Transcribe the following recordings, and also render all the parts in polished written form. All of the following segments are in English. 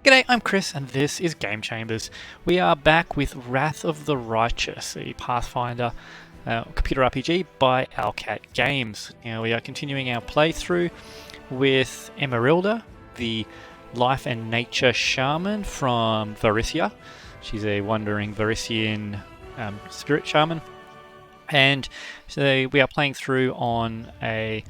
G'day, I'm Chris, and this is Game Chambers. We are back with Wrath of the Righteous, a Pathfinder computer RPG by Owlcat Games. Now we are continuing our playthrough with Emerylda, the life and nature shaman from Varisia. She's a wandering Varisian spirit shaman, and so we are playing through on a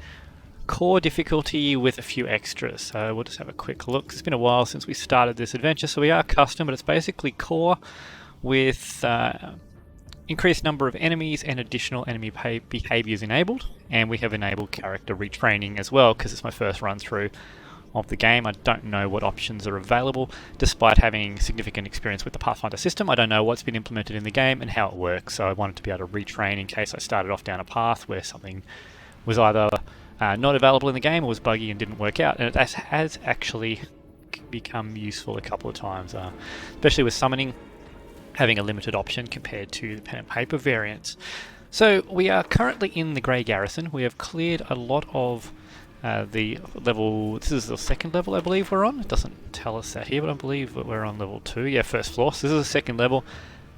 core difficulty with a few extras. So we'll just have a quick look. It's been a while since we started this adventure, so we are custom, but it's basically core with increased number of enemies and additional enemy behaviors enabled. And we have enabled character retraining as well, because it's my first run through of the game. I don't know what options are available. Despite having significant experience with the Pathfinder system, I don't know what's been implemented in the game and how it works. So I wanted to be able to retrain in case I started off down a path where something was either not available in the game or was buggy and didn't work out, and it has actually become useful a couple of times, especially with summoning, having a limited option compared to the pen and paper variants. So we are currently in the Grey Garrison. We have cleared a lot of the level. This is the second level I believe we're on. It doesn't tell us that here, but I believe that we're on level 2. Yeah, first floor. So this is the second level.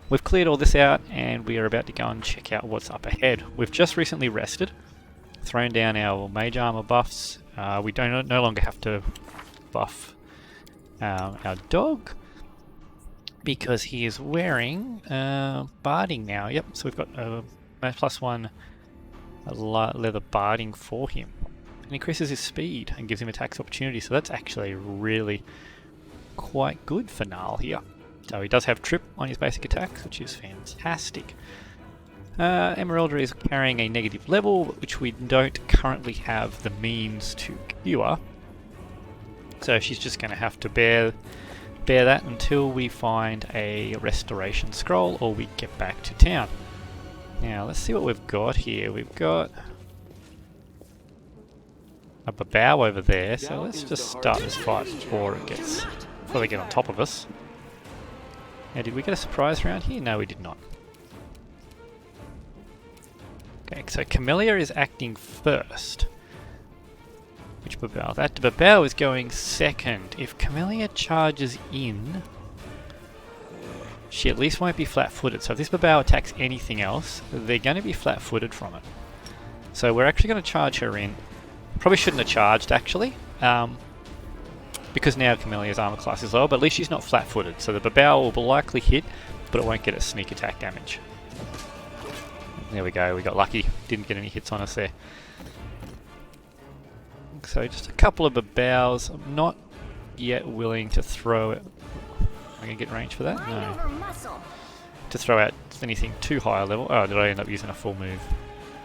We've cleared all this out and we are about to go and check out what's up ahead. We've just recently rested, thrown down our mage armor buffs. We no longer have to buff our dog because he is wearing barding now. Yep, so we've got a +1 leather barding for him. It increases his speed and gives him attacks opportunity, so that's actually really quite good for Gnarl here. So he does have trip on his basic attacks, which is fantastic. Emerylda is carrying a negative level, which we don't currently have the means to cure. So she's just going to have to bear that until we find a restoration scroll or we get back to town. Now let's see what we've got here. We've got a babao over there, so let's just start this fight before they get on top of us. Now, did we get a surprise round here? No, we did not. Okay, so Camellia is acting first. Which babao? That babao is going second. If Camellia charges in, she at least won't be flat-footed. So if this babao attacks anything else, they're going to be flat-footed from it. So we're actually going to charge her in. Probably shouldn't have charged, actually. Because now Camellia's armor class is lower, but at least she's not flat-footed. So the babao will likely hit, but it won't get a sneak attack damage. There we go, we got lucky. Didn't get any hits on us there. So just a couple of babaos. I'm not yet willing to throw it. Am I going to get range for that? No. To throw out anything too high a level. Oh, did I end up using a full move?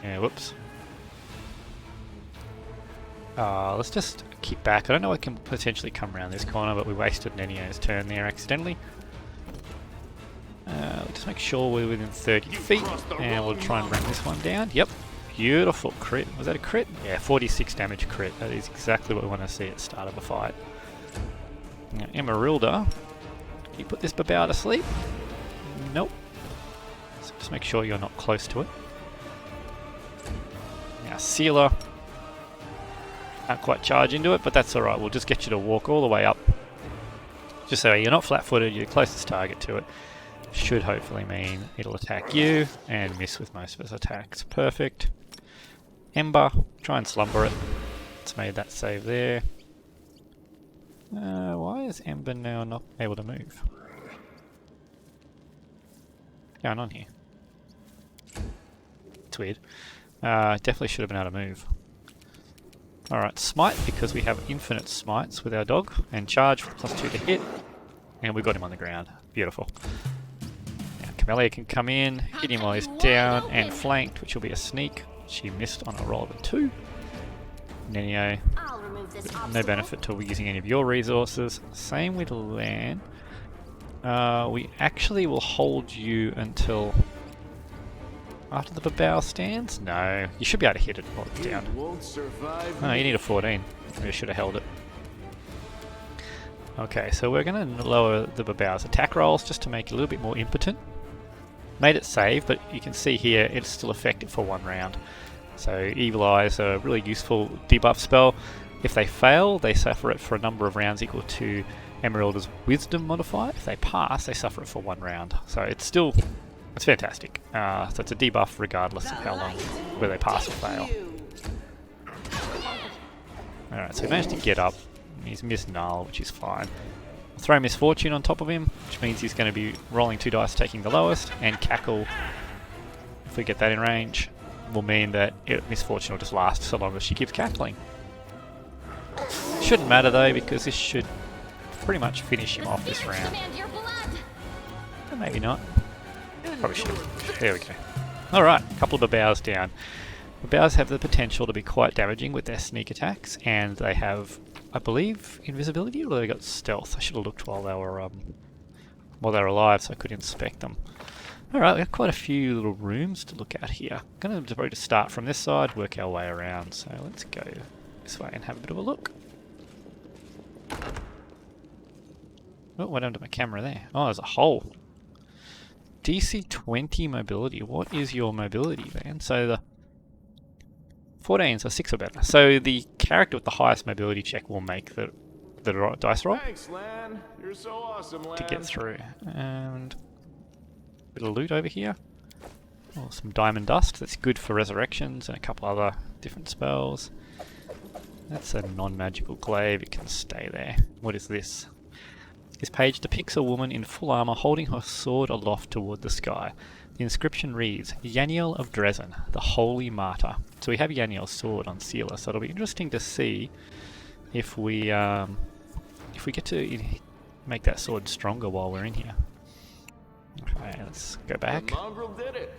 Yeah, whoops. Let's just keep back. I don't know what can potentially come around this corner, but we wasted Nenio's turn there accidentally. Just make sure we're within 30 feet, and we'll try and run this one down. Yep, beautiful crit. Was that a crit? Yeah, 46 damage crit. That is exactly what we want to see at the start of a fight. Now, Emerylda, can you put this babao to sleep? Nope. So just make sure you're not close to it. Now, Sealer. Can't quite charge into it, but that's alright. We'll just get you to walk all the way up. Just so you're not flat-footed, you're the closest target to it. Should hopefully mean it'll attack you and miss with most of its attacks. Perfect. Ember, try and slumber it. It's made that save there. Why is Ember now not able to move? What's going on here? It's weird. Definitely should have been able to move. Alright, smite, because we have infinite smites with our dog, and charge for +2 to hit, and we got him on the ground. Beautiful. Camellia can come in, hit him while he's down and flanked, which will be a sneak. She missed on a roll of a 2. Nenio, no benefit to using any of your resources. Same with Lan. We actually will hold you until after the babao stands? No, you should be able to hit it while it's down. No, you need a 14. Maybe I should have held it. Okay, so we're going to lower the babao's attack rolls just to make it a little bit more impotent. Made it save, but you can see here it's still effective for 1 round. So Evil Eye is a really useful debuff spell. If they fail, they suffer it for a number of rounds equal to Emerylda's wisdom modifier. If they pass, they suffer it for 1 round. So it's fantastic. So it's a debuff regardless of how long, whether they pass or fail. Alright, so he managed to get up. He's missed Null, which is fine. I'll throw Misfortune on top of him, which means he's going to be rolling 2 dice, taking the lowest, and Cackle, if we get that in range, will mean that Misfortune will just last so long as she keeps cackling. Shouldn't matter though, because this should pretty much finish him off this round. But maybe not. Probably should. There we go. Alright, a couple of Babaus down. Babaus have the potential to be quite damaging with their sneak attacks, and they have, I believe, invisibility, or they got stealth. I should have looked while they were alive so I could inspect them. Alright, we've got quite a few little rooms to look at here. I'm going to probably start from this side, work our way around. So let's go this way and have a bit of a look. Oh, what happened to my camera there? Oh, there's a hole. DC 20 mobility. What is your mobility, man? So the 14, so 6 or better. So the character with the highest mobility check will make the dice roll. Thanks, Lan. You're so awesome, Lan. To get through. And a bit of loot over here. Oh, some diamond dust. That's good for resurrections and a couple other different spells. That's a non-magical glaive. It can stay there. What is this? This page depicts a woman in full armor holding her sword aloft toward the sky. The inscription reads, Yaniel of Dresden, the Holy Martyr. So we have Yaniel's sword on Sealer, so it'll be interesting to see if we get to make that sword stronger while we're in here. Okay, let's go back. The mongrel did it.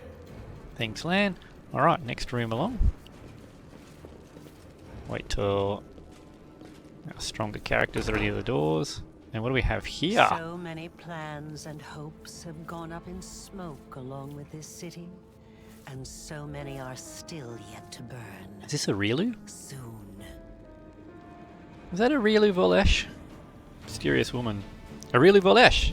Thanks, Lan. Alright, next room along. Wait till our stronger characters are near the doors. And what do we have here? So many plans and hopes have gone up in smoke along with this city, and so many are still yet to burn. Is this a Rielu? Soon. Is that a Rielu Volesh? Mysterious woman. A Rielu Volesh!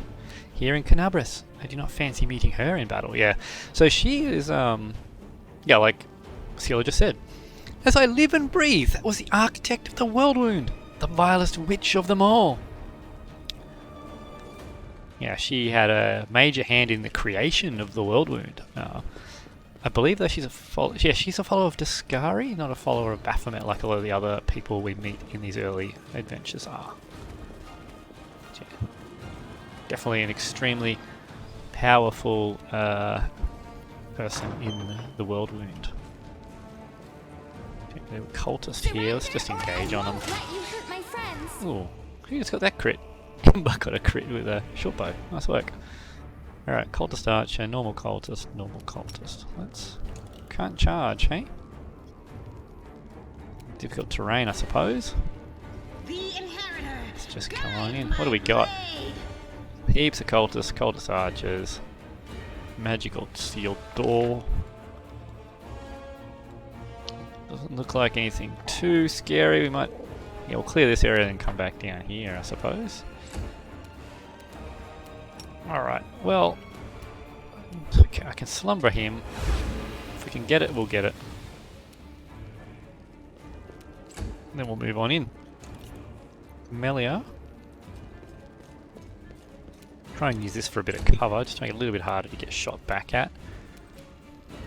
Here in Canabris. I do not fancy meeting her in battle. Yeah. So she is, yeah, like Scylla just said. As I live and breathe, that was the architect of the world wound. The vilest witch of them all. Yeah, she had a major hand in the creation of the world wound. I believe that she's a follower of Discari, not a follower of Baphomet like a lot of the other people we meet in these early adventures are. Yeah. Definitely an extremely powerful person in the world wound. Okay, there were cultists here. Let's just engage on them. Ooh, who just got that crit? Ember got a crit with a short bow. Nice work. Alright, cultist archer, normal cultist, normal cultist. Can't charge, hey? Difficult terrain, I suppose. Let's just come on in. What do we got? Heaps of cultists, cultist archers. Magical sealed door. Doesn't look like anything too scary. We might... Yeah, we'll clear this area and come back down here, I suppose. Alright, well... Okay, I can slumber him. If we can get it, we'll get it. And then we'll move on in. Melia. Try and use this for a bit of cover, just to make it a little bit harder to get shot back at.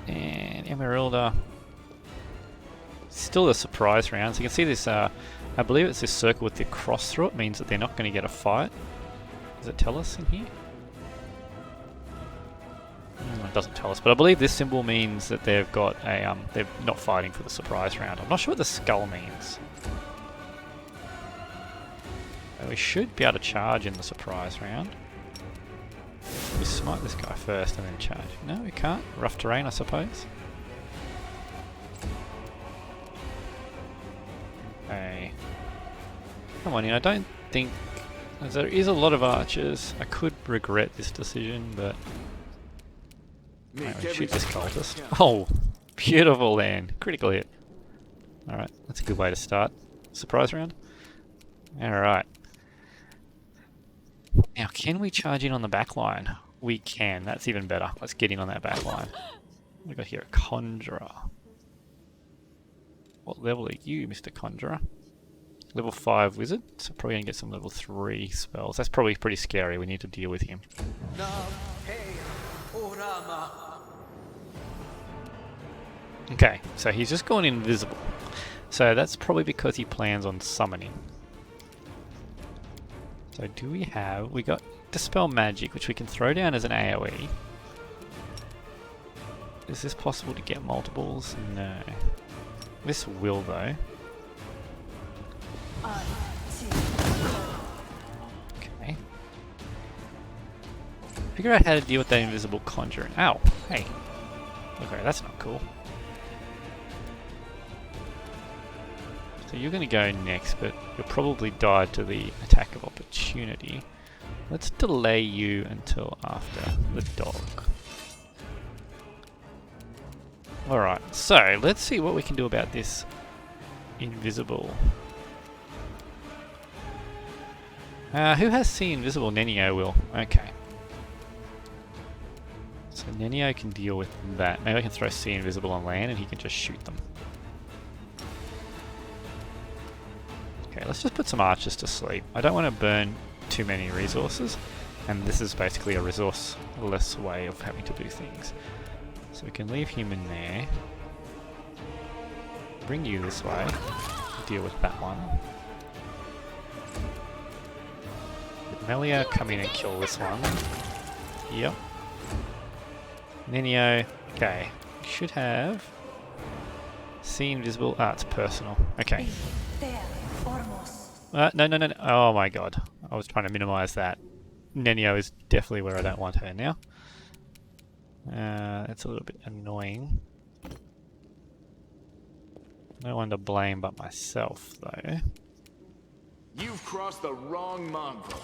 And Emerylda. Still a surprise round, so you can see this, I believe it's this circle with the cross through it, means that they're not going to get a fight. Does it tell us in here? It doesn't tell us, but I believe this symbol means that they've got a, they're not fighting for the surprise round. I'm not sure what the skull means. We should be able to charge in the surprise round. We smite this guy first and then charge. No, we can't. Rough terrain, I suppose. Okay. Come on in. I don't think... As there is a lot of archers. I could regret this decision, but... Anyway, shoot this cultist. Oh! Beautiful then. Critical hit. Alright, that's a good way to start. Surprise round. Alright. Now, can we charge in on the back line? We can. That's even better. Let's get in on that back line. We got here a Conjurer. What level are you, Mr. Conjurer? Level 5 wizard, so probably gonna get some level 3 spells. That's probably pretty scary, we need to deal with him. Okay, so he's just gone invisible. So that's probably because he plans on summoning. So do we have... we got Dispel Magic, which we can throw down as an AoE. Is this possible to get multiples? No. This will though. Okay. Figure out how to deal with that invisible conjuring. Ow! Hey. Okay, that's not cool. So you're going to go next, but you'll probably die to the attack of opportunity. Let's delay you until after the dog. Alright, so let's see what we can do about this invisible. Who has See Invisible? Nenio will. Okay. So Nenio can deal with that. Maybe I can throw See Invisible on land and he can just shoot them. Okay, let's just put some archers to sleep. I don't want to burn too many resources, and this is basically a resourceless way of having to do things. So we can leave him in there. Bring you this way. Deal with that one. Melia, come in and kill this one. Yep. Nenio, okay. Should have See Invisible. Ah, it's personal. Okay. No. Oh my god. I was trying to minimize that. Nenio is definitely where I don't want her now. That's a little bit annoying. No one to blame but myself, though. You've crossed the wrong mongrel.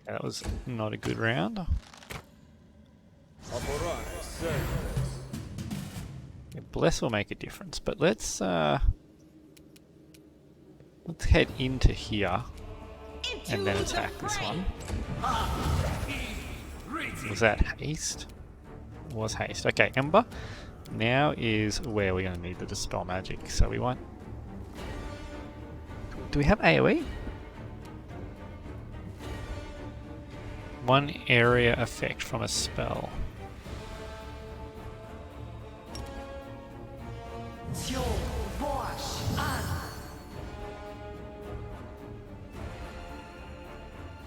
That was not a good round. Yeah, Bless will make a difference, but let's head into here and then attack this one. Was that haste? Was haste. Okay, Ember. Now is where we're going to need the Dispel Magic. So we want... do we have AoE? One area effect from a spell.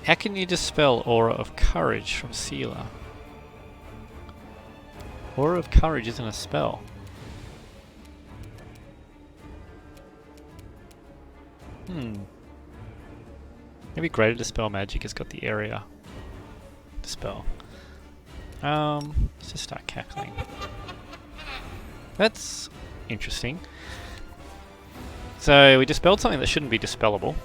How can you dispel Aura of Courage from Sealer? Aura of Courage isn't a spell. Maybe Greater Dispel Magic has got the area dispel. Let's just start cackling. That's interesting. So we dispelled something that shouldn't be dispellable.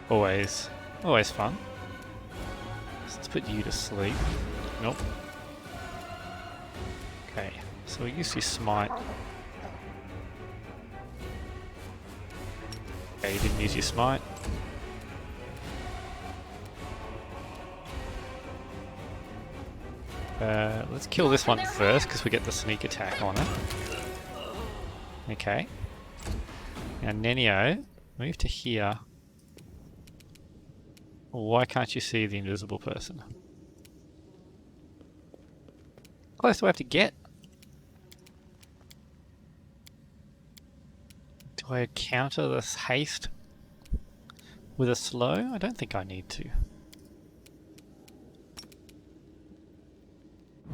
Always fun. Let's put you to sleep. Nope. Okay, so we use your smite. Okay, you didn't use your smite. Let's kill this one first because we get the sneak attack on it. Okay. Now Nenio, move to here. Why can't you see the invisible person? How close do I have to get? Do I counter this haste with a slow? I don't think I need to.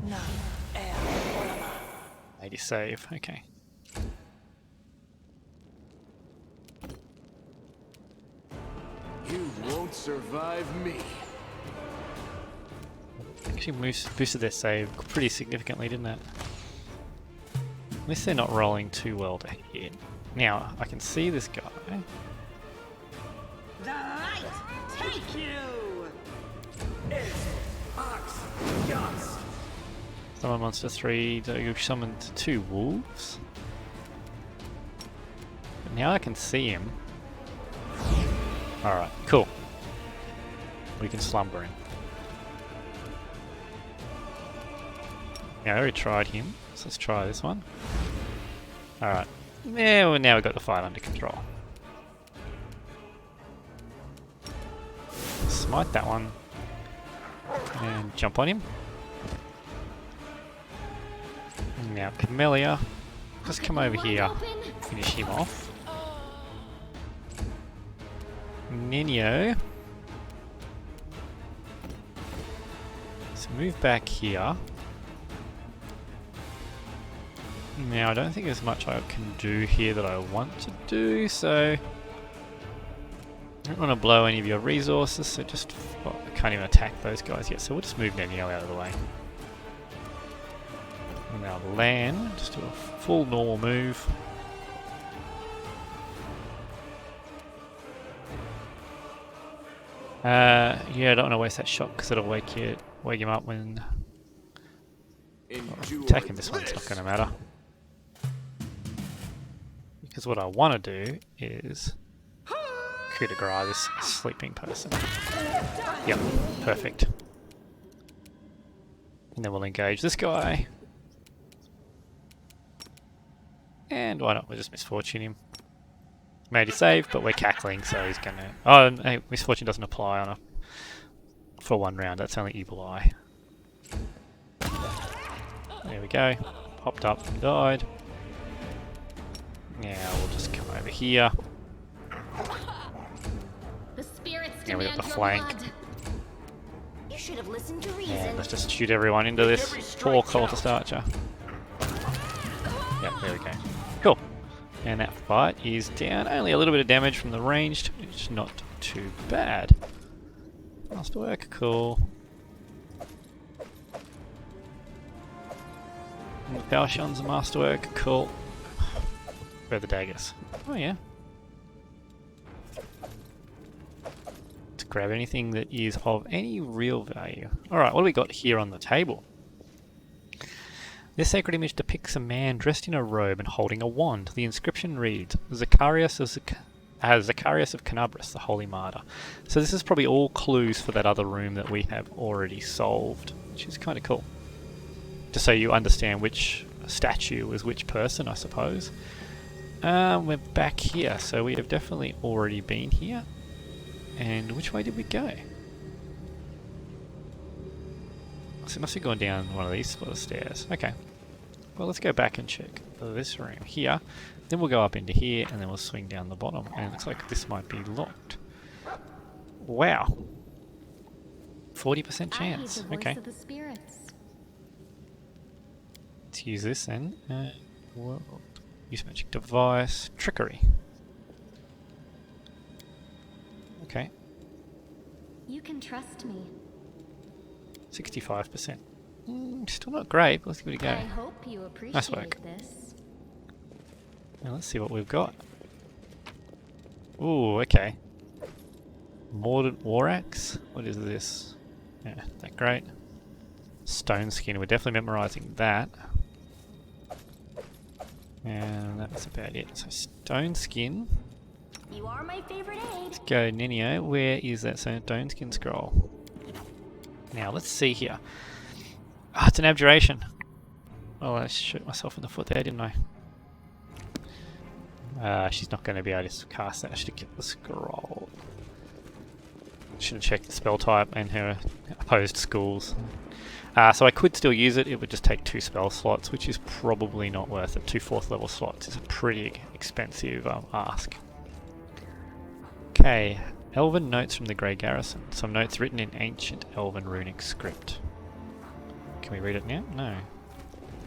No. 80 save, okay. You won't survive me. Actually boosted their save pretty significantly, didn't it? At least they're not rolling too well to hit. Now, I can see this guy. The light take you! Summon monster 3, you summoned 2 wolves. But now I can see him. Alright, cool. We can slumber him. Yeah, I already tried him, so let's try this one. Alright. Yeah, well, now we've got the fight under control. Smite that one. And jump on him. Now, Camellia, just come over here. Finish him off. Ninio. So move back here. Now I don't think there's much I can do here that I want to do, so I don't want to blow any of your resources, so just, well, I can't even attack those guys yet, so we'll just move Ninio out of the way. And now land, just do a full normal move. Yeah, I don't want to waste that shot because it'll wake him up when attacking this one's not going to matter. Because what I want to do is coup de grace this sleeping person. Yep, perfect. And then we'll engage this guy. And why not? We'll just misfortune him. Made his save, but we're cackling, so he's gonna. Oh, hey, misfortune doesn't apply on for one round. That's only evil eye. There we go. Popped up and died. Now we'll just come over here. The spirits yeah, we got the demand flank. your blood. You should have listened to reason. And let's just shoot everyone into this poor cultist archer. Yep, there we go. Cool. And that fight is down. Only a little bit of damage from the ranged, which is not too bad. Masterwork, cool. Valshon's a masterwork, cool. Where are the daggers? Oh yeah. To grab anything that is of any real value. Alright, what do we got here on the table? This sacred image depicts a man dressed in a robe and holding a wand. The inscription reads, Zacharias of Canabras, the Holy Martyr. So this is probably all clues for that other room that we have already solved, which is kind of cool. Just so you understand which statue was which person, I suppose. We're back here, so we have definitely already been here. And which way did we go? So it must have gone down one of these sort of stairs. Okay. Well, let's go back and check this room here. Then we'll go up into here, and then we'll swing down the bottom. And it looks like this might be locked. Wow. 40% chance. Okay. Let's use this then. Well, use magic device. Trickery. Okay. You can trust me. 65%. Still not great, but let's give it a go. I hope you appreciate Nice work. this. Now let's see what we've got. Ooh, okay. Mordant War Axe. What is this? Yeah, that great. Stone Skin. We're definitely memorizing that. And that's about it. So Stone Skin. You are my favorite aid. Let's go Ninio. Where is that Stone Skin scroll? Now let's see here. Ah, it's an abjuration. Well, I shot myself in the foot there, didn't I? She's not going to be able to cast that. I should have kept the scroll. Should have checked the spell type and her opposed schools. So I could still use it. It would just take 2 spell slots, which is probably not worth it. 2 4th level slots is a pretty expensive ask. Okay, Elven Notes from the Grey Garrison. Some notes written in ancient Elven runic script. Can we read it now? No.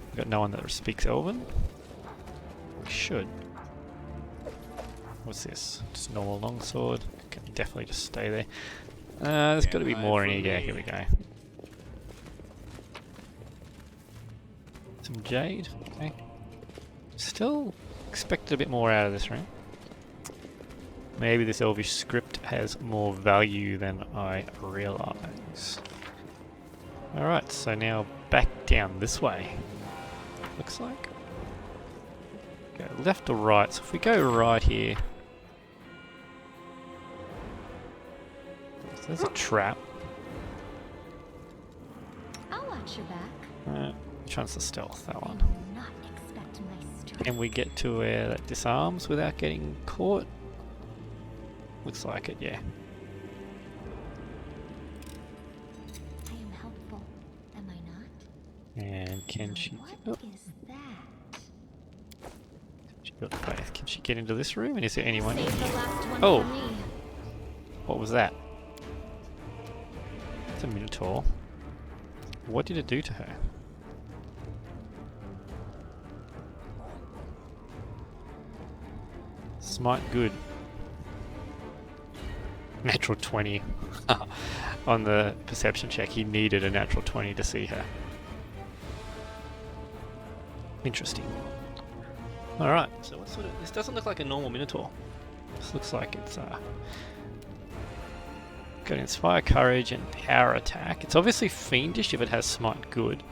We've got no one that speaks Elven. We should. What's this? Just a normal longsword. Can definitely just stay there. There's got to be more in here. Yeah, here we go. Some jade. Okay. Still expected a bit more out of this room. Maybe this elvish script has more value than I realise. Alright, so now back down this way. Looks like. Go left or right. So if we go right here. So there's a trap. I'll watch your back. chance of stealth, that They one. will not expect my strength. Can we get to where that disarms without getting caught? Looks like it, yeah. I am helpful, am I not? And can she... What Oh, is that? she got both. Can she get into this room? And is there anyone in Save the here? last one Oh. for me. What was that? It's a Minotaur. What did it do to her? Smite good. Natural 20. On the perception check, he needed a natural 20 to see her. Interesting. Alright, so what sort of... This doesn't look like a normal Minotaur. This looks like it's got Inspire Courage and Power Attack. It's obviously fiendish if it has Smite good.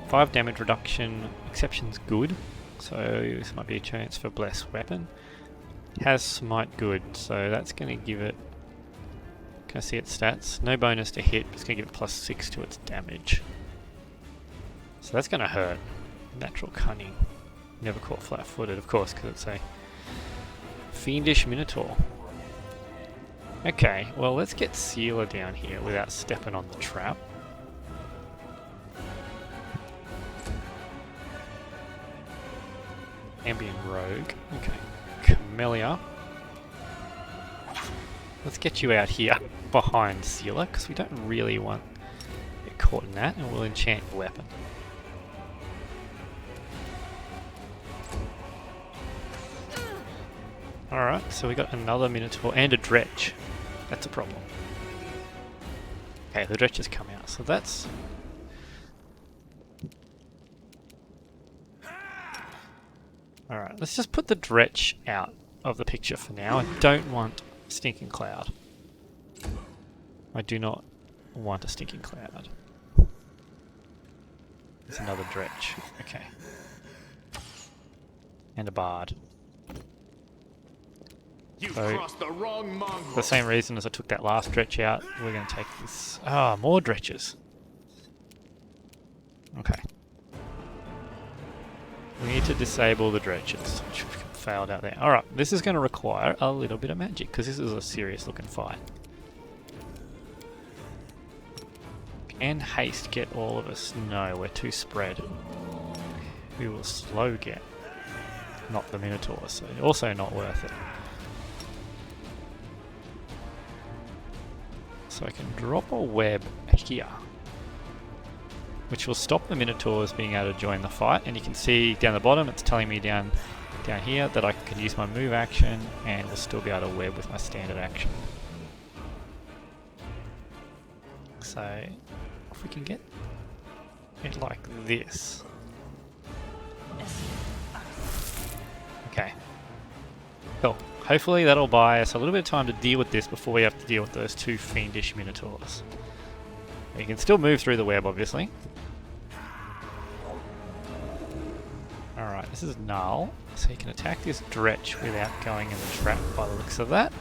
5 damage reduction, Exception's good. So this might be a chance for Blessed Weapon. Has Smite good, so that's going to give it... Can I see its stats? No bonus to hit, but it's going to give it +6 to its damage. So that's going to hurt. Natural Cunning. Never caught flat-footed, of course, because it's a fiendish Minotaur. Okay, well let's get Sealer down here without stepping on the trap. Ambient Rogue. Okay. Camellia. Let's get you out here behind Sealer, because we don't really want to get caught in that, and we'll enchant the weapon. Alright, so we got another Minotaur and a Dretch. That's a problem. Okay, the Dretch has come out, so that's... Alright, let's just put the Dretch out of the picture for now. I don't want Stinking Cloud. I do not want a Stinking Cloud. There's another Dretch. Okay. And a Bard. You've So, crossed the wrong mongrel. for the same reason as I took that last Dretch out, we're going to take this... Ah, more Dretches. Okay. We need to disable the Dretches, which failed out there. Alright, this is going to require a little bit of magic, because this is a serious looking fight. Can haste get all of us? No, we're too spread. We will slow get. Not the Minotaur, so also not worth it. So I can drop a web here, which will stop the Minotaurs being able to join the fight. And you can see down the bottom, it's telling me down here that I can use my move action and will still be able to web with my standard action. So if we can get it like this. Okay. Cool. Hopefully that'll buy us a little bit of time to deal with this before we have to deal with those two fiendish Minotaurs. You can still move through the web, obviously. Alright, this is null, so you can attack this Dretch without going in the trap by the looks of that.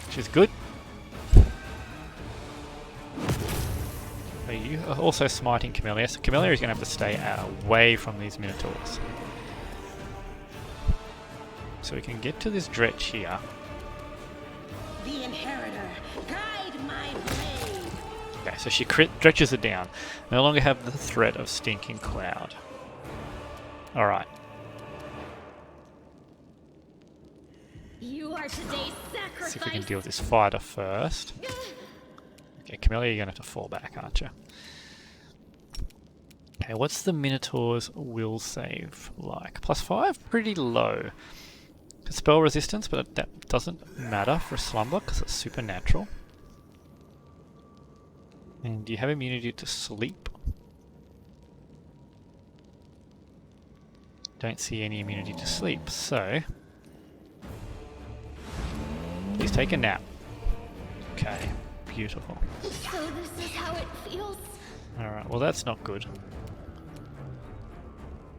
Which is good. So you are also smiting Camellia, so Camellia is going to have to stay away from these Minotaurs. So we can get to this Dretch here. The Inheritor, guide my blade. Okay, so she Dretches are down. No longer have the threat of Stinking Cloud. Alright. You are today's See if we can sacrifice. deal with this fighter first. Okay, Camellia, you're going to have to fall back, aren't you? Okay, what's the Minotaur's will save like? +5? Pretty low. Spell resistance, but that doesn't matter for Slumber because it's supernatural. And do you have immunity to sleep? Don't see any immunity to sleep, so... Please take a nap. Okay, beautiful. So this is how it feels. Alright, well that's not good.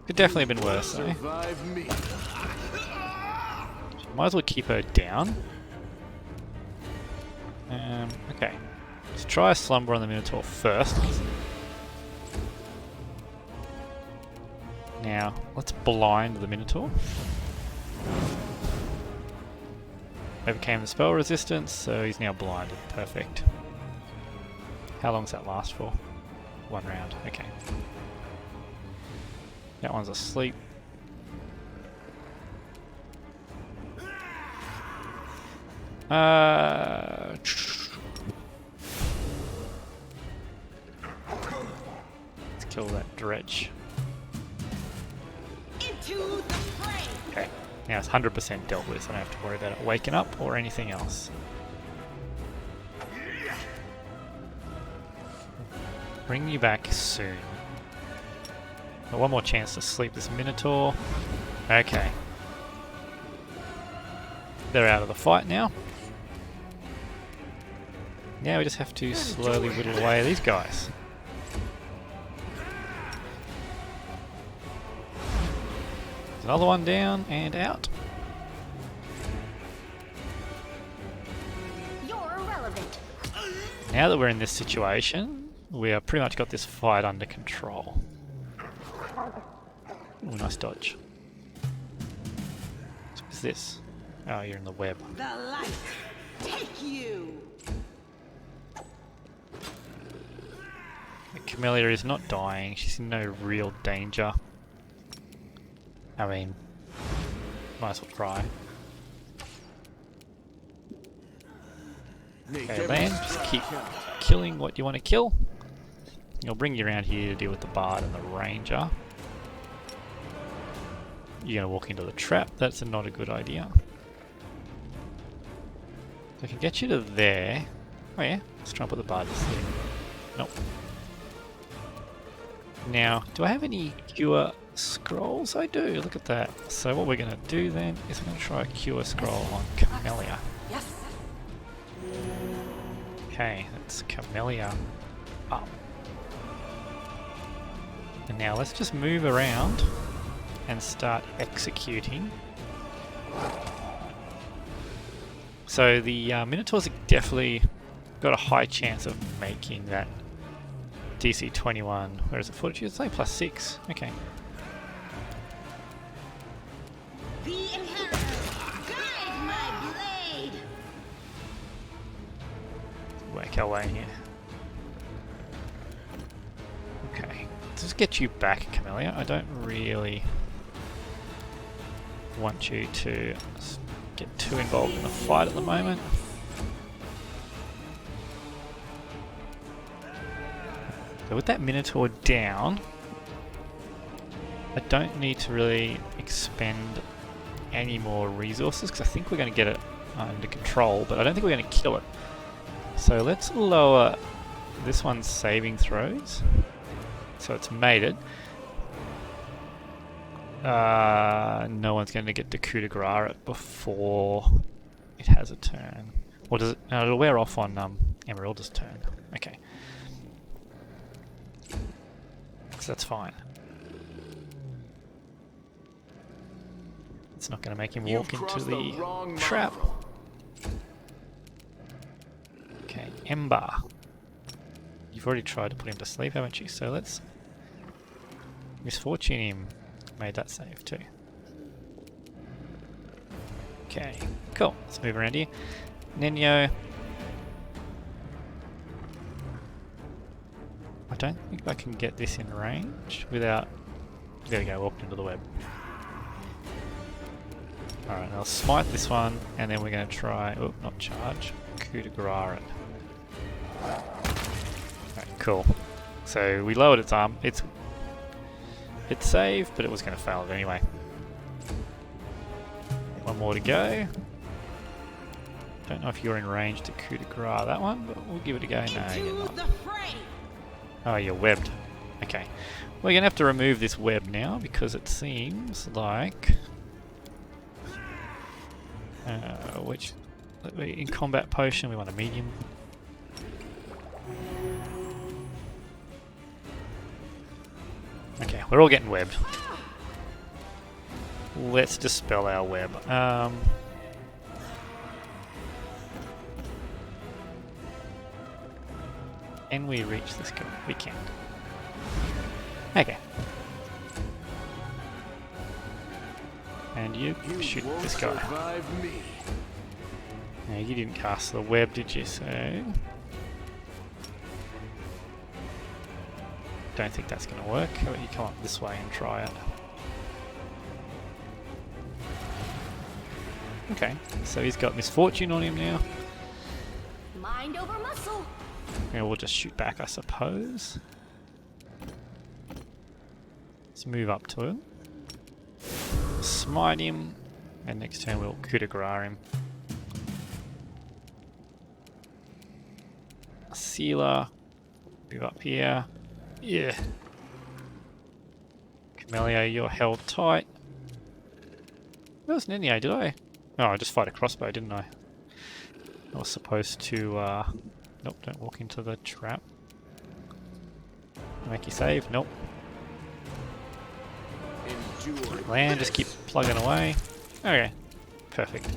Could definitely have been worse though. Survive me. Might as well keep her down. Okay. Let's try a Slumber on the Minotaur first. Now, let's blind the Minotaur. Overcame the spell resistance, so he's now blinded. Perfect. How long does that last for? 1 round. Okay. That one's asleep. Let's kill that dredge. Okay, now it's 100% dealt with, so I don't have to worry about it waking up or anything else. Bring you back soon. Got one more chance to sleep this Minotaur. Okay. They're out of the fight now. Now we just have to slowly whittle away at these guys. There's another one down and out. You're irrelevant. Now that we're in this situation, we have pretty much got this fight under control. Ooh, nice dodge. What's this? Oh, you're in the web. The light take you. The Camellia is not dying. She's in no real danger. I mean, might as well try. Okay, land. Just keep killing what you want to kill. I'll bring you around here to deal with the Bard and the Ranger. You're going to walk into the trap. That's not a good idea. I can get you to there. Oh yeah, let's try and put the Bard to sleep. Nope. Now, do I have any cure scrolls? I do, look at that. So what we're going to do then is we're going to try a cure scroll on Camellia. Yes. Okay, that's Camellia up. And now let's just move around and start executing. So the Minotaurs have definitely got a high chance of making that DC 21. Where is it? Fortitude? It's like +6. Okay. The inheritor, guide my blade. Work our way in here. Okay. Let's just get you back, Camellia. I don't really want you to get too involved in the fight at the moment. So with that Minotaur down, I don't need to really expend any more resources because I think we're going to get it under control, but I don't think we're going to kill it. So let's lower this one's saving throws. So it's mated. No one's going to get to coup de grace it before it has a turn. Or does it? No, it'll wear off on Emerylda's turn. Okay. So that's fine. It's not going to make him walk into the trap. Okay, Ember. You've already tried to put him to sleep, haven't you? So let's misfortune him. Made that save too. Okay, cool. Let's move around here. Nenyo. I don't think I can get this in range without... There we go, walked into the web. Alright, I'll smite this one, and then we're going to try... Oh, not charge. Coup de grace it. Alright, cool. So we lowered its arm. It's saved, but it was going to fail it anyway. One more to go. Don't know if you're in range to coup de grace that one, but we'll give it a go. No, you're not. Oh, you're webbed. Okay. We're going to have to remove this web now because it seems like... in combat potion we want a medium. Okay, we're all getting webbed. Let's dispel our web. Can we reach this guy? We can. Okay. And you You shoot won't this guy. survive me. Now, you didn't cast the web, did you? So don't think that's going to work. How about you come up this way and try it? Okay, so he's got misfortune on him now. Mind over muscle. And we'll just shoot back, I suppose. Let's move up to him. Smite him. And next turn we'll coup de grace him. Sealer. Move up here. Yeah. Camellia, you're held tight. There wasn't any, did I? Oh, I just fired a crossbow, didn't I? I was supposed to, nope, don't walk into the trap. Make you save, nope. Endure Land, just keep plugging away. Okay, perfect.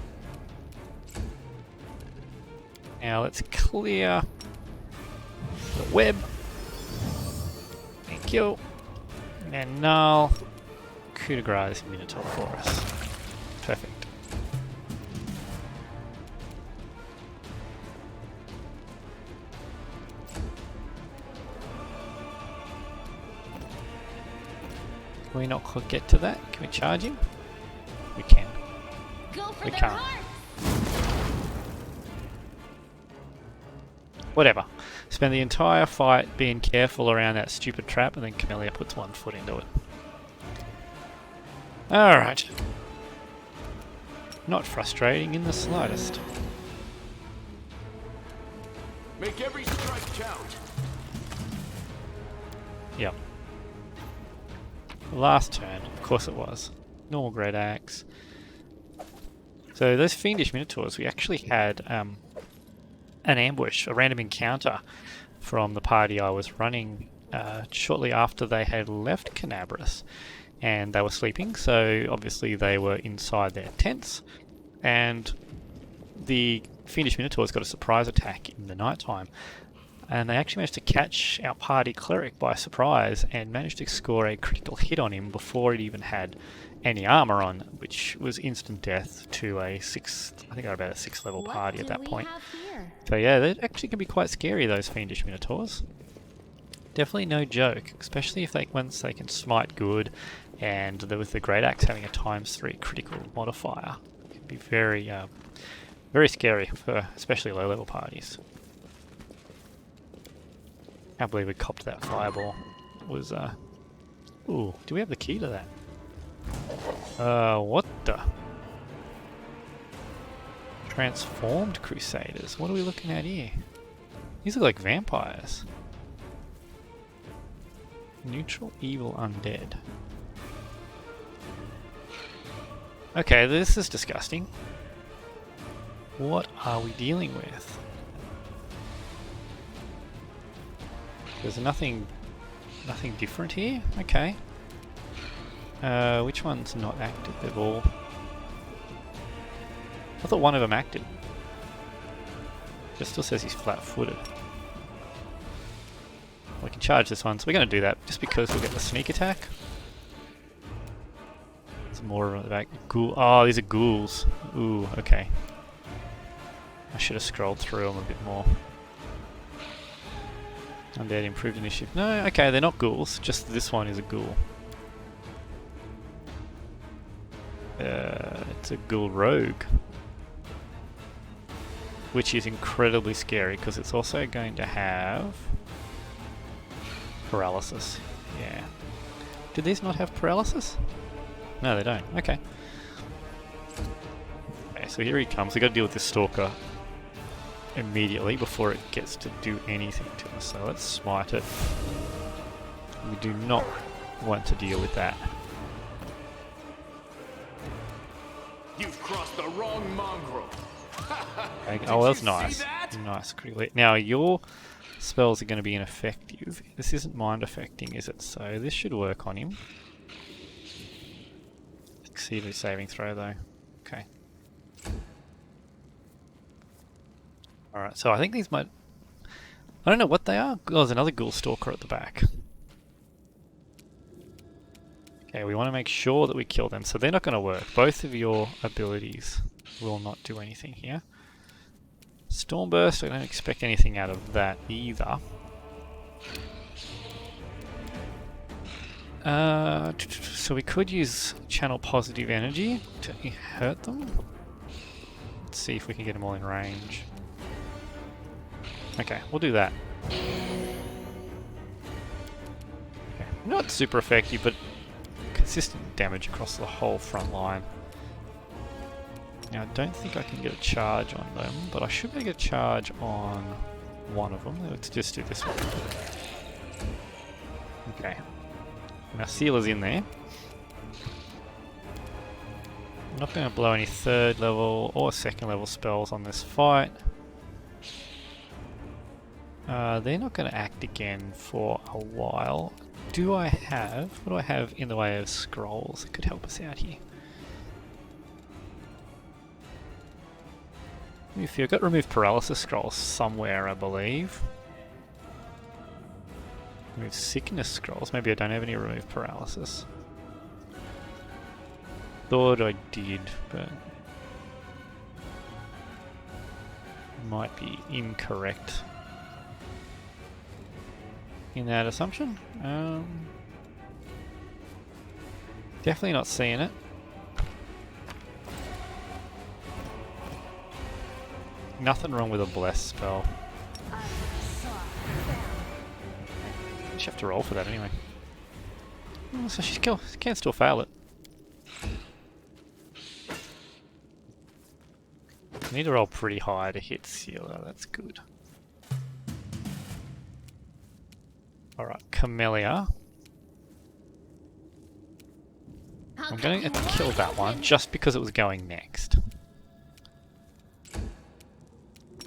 Now let's clear the web. Thank you. And null. Coup de grace Minotaur for us. Perfect. Can we not get to that? Can we charge him? We can. Go for We their can't. heart. Whatever. Spend the entire fight being careful around that stupid trap, and then Camellia puts one foot into it. Alright. Not frustrating in the slightest. Make every strike count. Yep. Last turn, of course it was. Normal Great Axe. So those Fiendish Minotaurs, we actually had an ambush, a random encounter from the party I was running shortly after they had left Canabras. And they were sleeping, so obviously they were inside their tents. And the Fiendish Minotaurs got a surprise attack in the nighttime. And they actually managed to catch our party cleric by surprise and managed to score a critical hit on him before it even had any armor on, which was instant death to a 6th, I think they were about a 6th level party at that point. So yeah, they actually can be quite scary, those Fiendish Minotaurs. Definitely no joke, especially if once they can smite good, and with the Great Axe having a ×3 critical modifier. It can be very, very scary for especially low level parties. Can't believe we copped that fireball. It was, ooh, do we have the key to that? What the? Transformed Crusaders. What are we looking at here? These look like vampires. Neutral evil undead. Okay, this is disgusting. What are we dealing with? There's nothing different here? Okay. Which one's not active? They've all... I thought one of them acted. It still says he's flat-footed. We can charge this one, so we're going to do that just because we'll get the sneak attack. Some more of them at the back. Ghoul. Oh, these are ghouls. Ooh, okay. I should have scrolled through them a bit more. Undead improved initiative. No, okay, they're not ghouls. Just this one is a ghoul. It's a ghoul rogue. Which is incredibly scary because it's also going to have paralysis. Yeah. Do these not have paralysis? No, they don't. Okay. Okay, so here he comes. We got to deal with this stalker immediately before it gets to do anything to us. So let's smite it. We do not want to deal with that. You've crossed the wrong mongrel. Okay. Oh, that's nice. Nice, critically. Now your spells are going to be ineffective. This isn't mind affecting, is it? So this should work on him. Exceed his saving throw though. Okay. Alright, so I think these might... I don't know what they are. Oh, there's another ghoul stalker at the back. Okay, we want to make sure that we kill them, so they're not going to work. Both of your abilities will not do anything here. Stormburst, I don't expect anything out of that either. So we could use channel positive energy to hurt them. Let's see if we can get them all in range. Okay, we'll do that. Okay. Not super effective, but consistent damage across the whole front line. Now I don't think I can get a charge on them, but I should be able to get a charge on one of them. Let's just do this one. Okay. Now Sealer's in there. I'm not going to blow any 3rd level or 2nd level spells on this fight. They're not going to act again for a while. What do I have in the way of scrolls that could help us out here? If you've got remove paralysis scrolls somewhere, I believe. Remove sickness scrolls. Maybe I don't have any remove paralysis. Thought I did, but might be incorrect in that assumption. Definitely not seeing it. Nothing wrong with a bless spell. She have to roll for that anyway. Oh, so she can still fail it. I need to roll pretty high to hit Sealer, that's good. Alright, Camellia. I'm going to kill that one just because it was going next.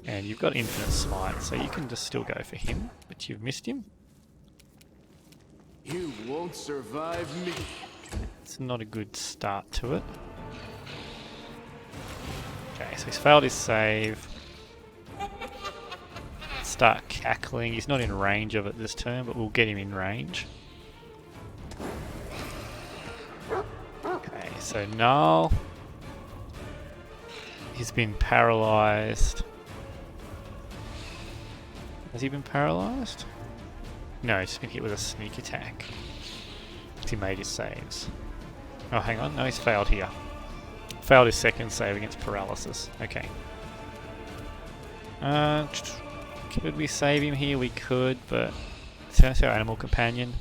And you've got infinite smite, so you can just still go for him, but you've missed him. You won't survive me. It's not a good start to it. Okay, so he's failed his save. Start cackling. He's not in range of it this turn, but we'll get him in range. Okay, so Null. He's been paralysed. Has he been paralysed? No, he's been hit with a sneak attack. He made his saves. Oh, hang on. No, he's failed here. Failed his 2nd save against paralysis. Okay. Could we save him here? We could, but it's our animal companion.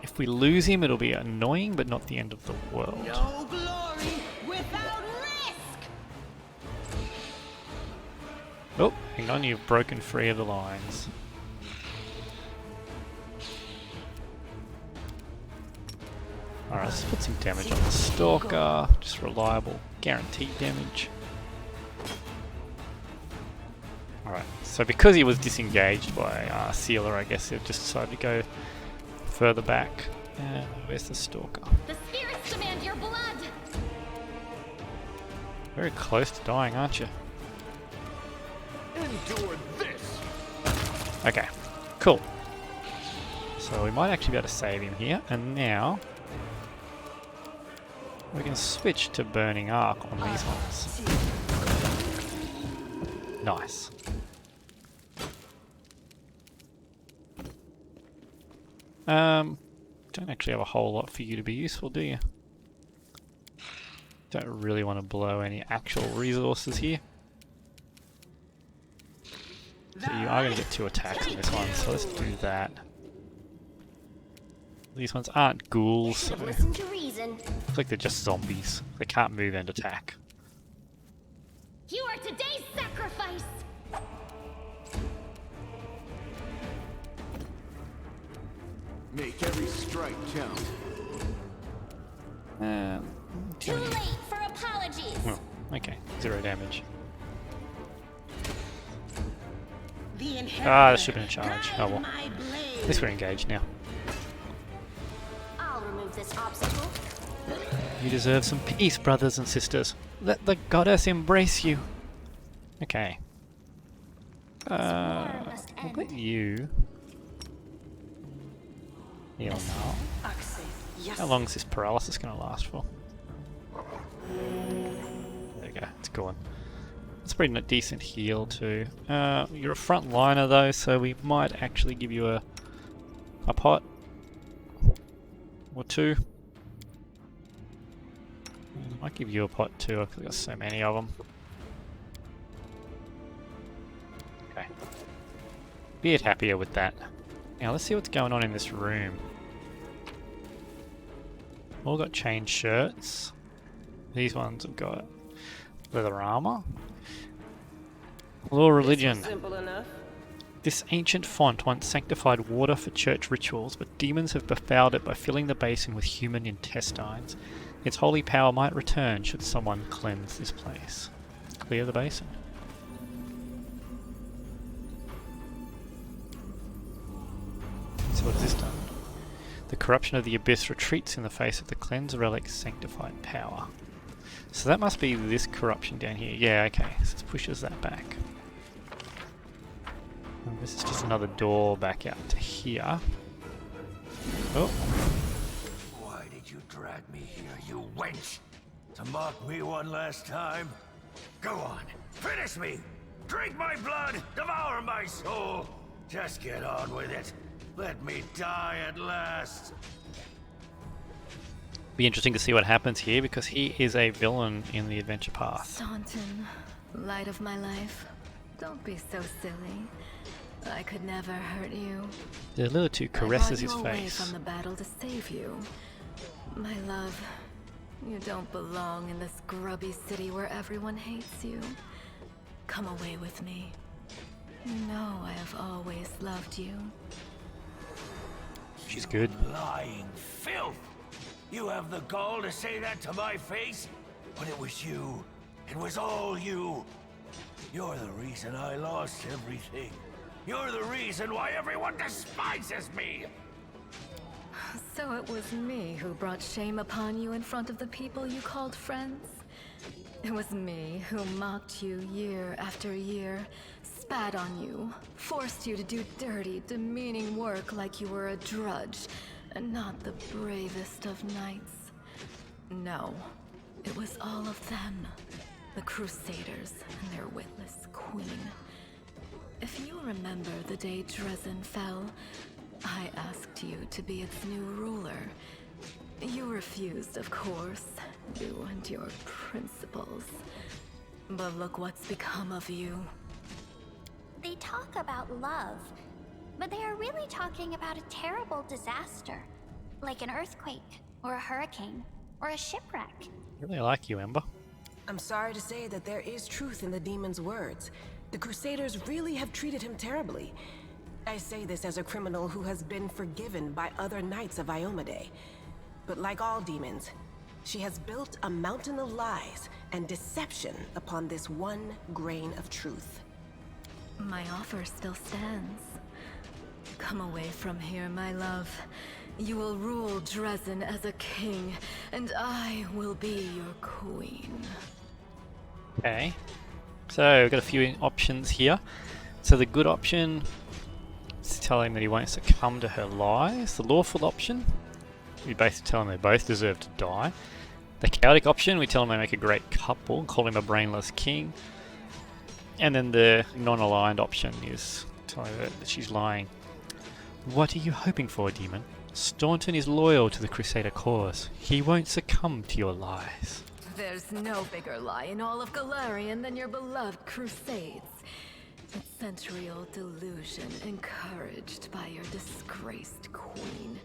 If we lose him, it'll be annoying, but not the end of the world. No glory without risk. Oh, hang on, you've broken free of the lines. Alright, let's put some damage on the Stalker. Just reliable, guaranteed damage. Alright, so because he was disengaged by Sealer, I guess they've just decided to go further back. Where's the Stalker? The spirits demand your blood. Very close to dying, aren't you? Endure this. Okay, cool. So we might actually be able to save him here, and now we can switch to Burning Arc on these ones. Nice. Don't actually have a whole lot for you to be useful, do you? Don't really want to blow any actual resources here. So you are going to get 2 attacks on this one, so let's do that. These ones aren't ghouls, so Listen to reason. it's like they're just zombies. They can't move and attack. You are today's sacrifice. Make every strike count. Too late for apologies. Oh, okay, 0 damage. Ah, that should have been a charge. Oh well. At least we're engaged now. I'll remove this obstacle. You deserve some peace, brothers and sisters. Let the goddess embrace you. Okay. We'll let you... Heal now. How long is this paralysis going to last for? There we go, it's gone. It's a pretty decent heal too. You're a front liner though, so we might actually give you a pot or two. Might give you a pot too, because I've got so many of them. Okay. Be happier with that. Now let's see what's going on in this room. All got chain shirts. These ones have got leather armor. Law religion. Simple enough. This ancient font once sanctified water for church rituals, but demons have befouled it by filling the basin with human intestines. Its holy power might return should someone cleanse this place. Clear the basin. So what has this done? The corruption of the abyss retreats in the face of the cleanse relic's sanctified power. So that must be this corruption down here. Yeah, okay. So this pushes that back. And this is just another door back out to here. Oh. Why did you drag me here, you wench? To mock me one last time? Go on, finish me! Drink my blood, devour my soul! Just get on with it. Let me die at last. Be interesting to see what happens here, because he is a villain in the adventure path. Staunton, light of my life, don't be so silly. I could never hurt you. The little two caresses his I brought you away face. from the battle to save you. My love, you don't belong in this grubby city where everyone hates you. Come away with me. You know I have always loved you. She's good. Lying filth! You have the gall to say that to my face? But it was you. It was all you. You're the reason I lost everything. You're the reason why everyone despises me! So it was me who brought shame upon you in front of the people you called friends? It was me who mocked you year after year, spat on you, forced you to do dirty, demeaning work like you were a drudge, and not the bravest of knights. No, it was all of them, the Crusaders and their witless queen. If you remember the day Dresden fell, I asked you to be its new ruler. You refused, of course, you and your principles. But look what's become of you. They talk about love, but they are really talking about a terrible disaster, like an earthquake, or a hurricane, or a shipwreck. Really like you, Ember. I'm sorry to say that there is truth in the demon's words. The Crusaders really have treated him terribly. I say this as a criminal who has been forgiven by other knights of Iomedae. But like all demons, she has built a mountain of lies and deception upon this one grain of truth. My offer still stands. Come away from here, my love. You will rule Dresden as a king, and I will be your queen. Okay. So we've got a few options here. So the good option is to tell him that he won't succumb to her lies. The lawful option, we basically tell him they both deserve to die. The chaotic option, we tell him they make a great couple, call him a brainless king. And then the non-aligned option is telling her that she's lying. What are you hoping for, demon? Staunton is loyal to the Crusader cause. He won't succumb to your lies. There's no bigger lie in all of Galarian than your beloved Crusades. It's century-old delusion encouraged by your disgraced queen.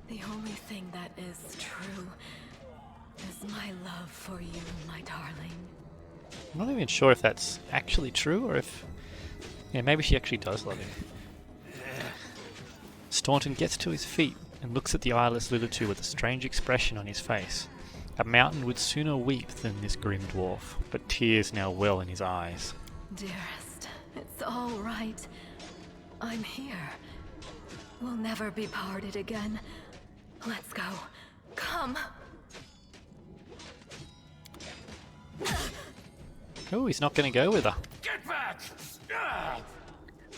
The only thing that is true is my love for you, my darling. I'm not even sure if that's actually true or if... Yeah, maybe she actually does love him. Staunton gets to his feet and looks at the eyeless Lilitu with a strange expression on his face. A mountain would sooner weep than this grim dwarf, but tears now well in his eyes. Dearest, it's all right. I'm here. We'll never be parted again. Let's go. Come. Oh, he's not going to go with her. Get back! Ah!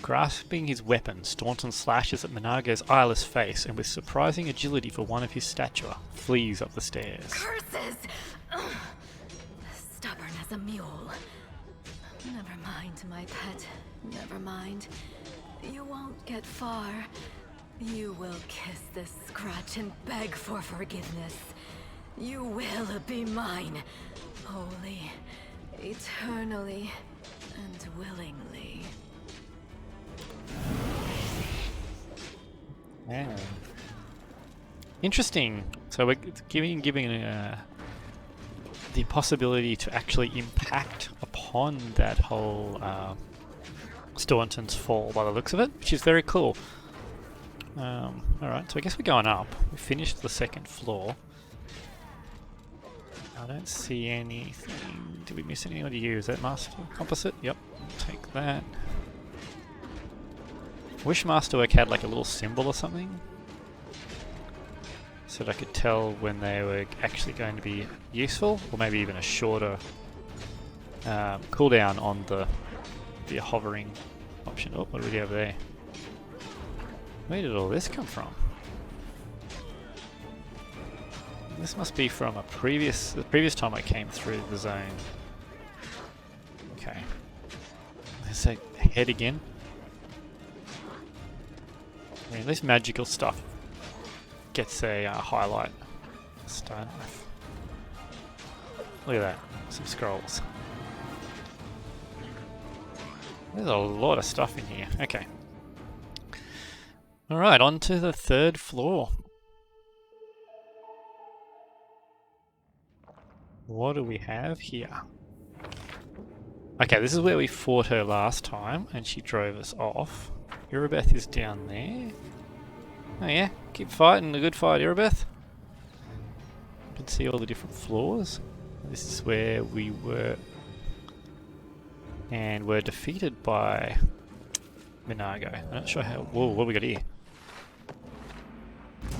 Grasping his weapon, Staunton slashes at Minago's eyeless face and with surprising agility for one of his stature, flees up the stairs. Curses! Ugh. Stubborn as a mule. Never mind, my pet. Never mind. You won't get far. You will kiss this scratch and beg for forgiveness. You will be mine. Wholly, eternally, and willingly. Yeah. Interesting. So we're giving the possibility to actually impact upon that whole Staunton's fall by the looks of it, which is very cool. Alright, so I guess we're going up. We finished the second floor. I don't see anything. Did we miss anything? What do you use? Is that Master Composite? Yep, take that. Wish Masterwork had like a little symbol or something, so that I could tell when they were actually going to be useful, or maybe even a shorter cooldown on the hovering option. Oh, what do we do over there? Where did all this come from? This must be from the previous time I came through the zone. Okay. There's a head again. I mean, this magical stuff gets a highlight. Stone knife. Look at that. Some scrolls. There's a lot of stuff in here. Okay. Alright, on to the third floor. What do we have here? Okay, this is where we fought her last time and she drove us off. Erebeth is down there. Oh yeah, keep fighting, a good fight, Erebeth. You can see all the different floors. This is where we were, and were defeated by Minago. I'm not sure how. Whoa, what have we got here?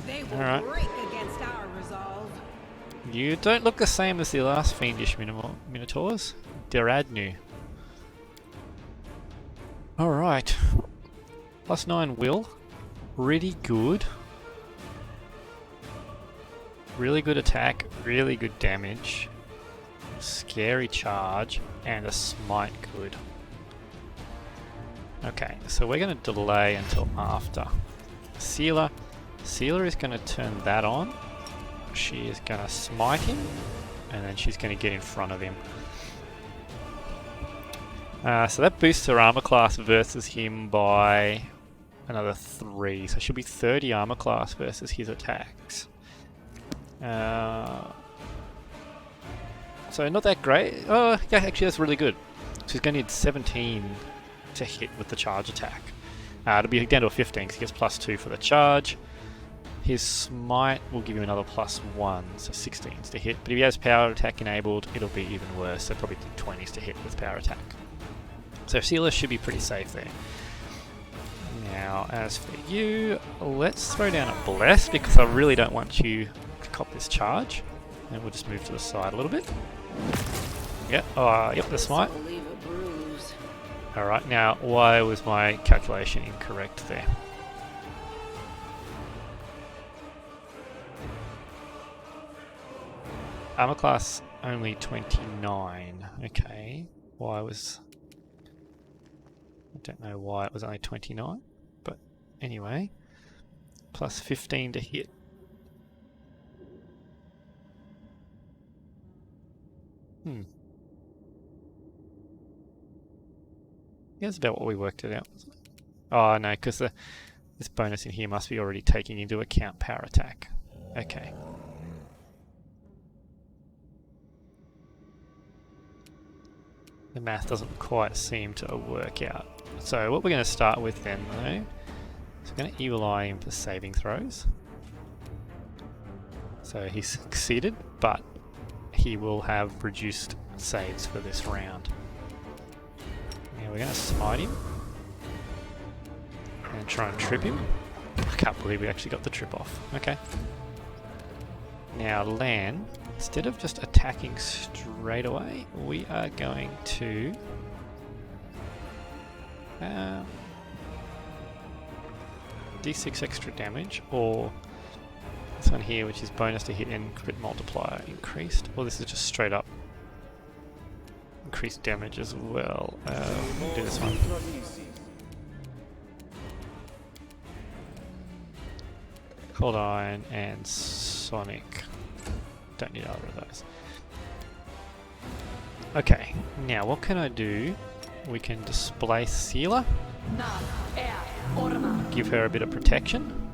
They will Alright. break against our resolve. You don't look the same as the last fiendish Minotaurs. Deradnu. Alright. +9 will. Pretty good. Really good attack, really good damage. Scary charge, and a smite good. Okay, so we're going to delay until after. Sealer. Sealer is going to turn that on. She is going to smite him, and then she's going to get in front of him. So that boosts her armor class versus him by another 3, so she'll be 30 armor class versus his attacks. So not that great. Oh, yeah, actually that's really good. She's going to need 17 to hit with the charge attack. It'll be down to a 15 because he gets +2 for the charge. His smite will give him another +1, so 16s to hit. But if he has power attack enabled, it'll be even worse, so probably 20s to hit with power attack. So Sealer should be pretty safe there. Now, as for you, let's throw down a Bless because I really don't want you to cop this charge. And we'll just move to the side a little bit. Yep, yep, the smite. Alright, now why was my calculation incorrect there? Armor class only 29. Okay, why was... I don't know why it was only 29, but anyway, +15 to hit. Yeah, that's about what we worked it out. Oh no, because this bonus in here must be already taking into account power attack. Okay. The math doesn't quite seem to work out. So what we're going to start with then though, is we're going to Evil Eye him for saving throws. So he succeeded, but he will have reduced saves for this round. Now we're going to smite him and try and trip him. I can't believe we actually got the trip off. Okay. Now Lan, instead of just attacking straight away, we are going to D6 extra damage, or this one here, which is bonus to hit and crit multiplier increased, or this is just straight up increased damage as well. We'll do this one. Cold Iron and Sonic. Don't need either of those. Okay, now what can I do? We can display Sealer. Give her a bit of protection.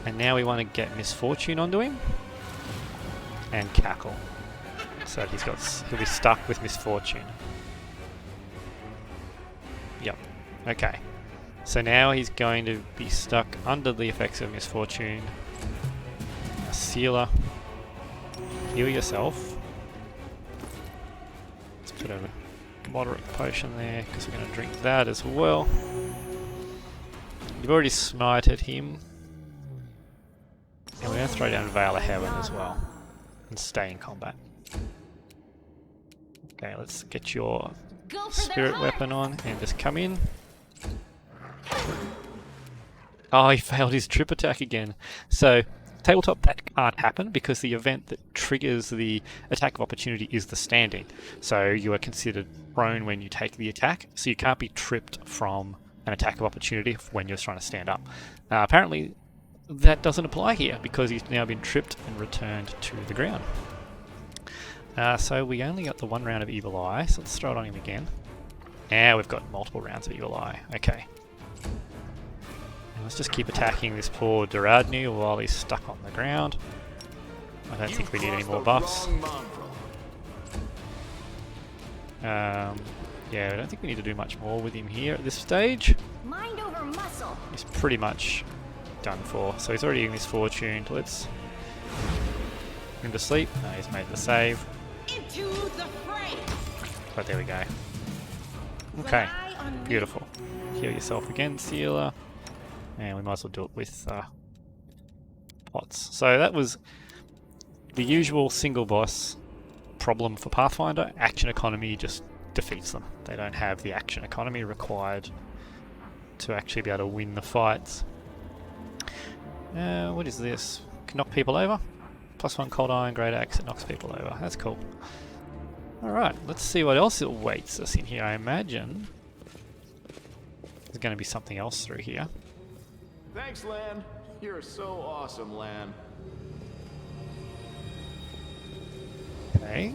And now we want to get Misfortune onto him. And Cackle. So he'll be stuck with Misfortune. Yep. Okay. So now he's going to be stuck under the effects of Misfortune. Sealer. Heal yourself. Let's put a moderate potion there because we're going to drink that as well. You've already smited him. And we're going to throw down Veil of Heaven as well. And stay in combat. Okay, let's get your spirit weapon on and just come in. Oh, he failed his trip attack again. So, tabletop, that can't happen because the event that triggers the attack of opportunity is the standing. So you are considered prone when you take the attack, so you can't be tripped from an attack of opportunity when you're trying to stand up. Apparently that doesn't apply here because he's now been tripped and returned to the ground. So we only got the one round of Evil Eye, so let's throw it on him again. Now we've got multiple rounds of Evil Eye. Okay. And let's just keep attacking this poor Duradnu while he's stuck on the ground. I don't think we need any more buffs. Yeah, I don't think we need to do much more with him here at this stage. Mind over muscle. He's pretty much done for. So he's already in Misfortune. Let's put him to sleep. No, he's made the save. Into the fray. But there we go. Okay, beautiful. Heal yourself again, Sealer. And we might as well do it with pots. So that was the usual single boss problem for Pathfinder. Action economy just defeats them. They don't have the action economy required to actually be able to win the fights. What is this? Can knock people over? +1 Cold Iron, Great Axe, it knocks people over. That's cool. Alright, let's see what else awaits us in here. I imagine there's going to be something else through here. Thanks, Lan. You're so awesome, Lan. Okay.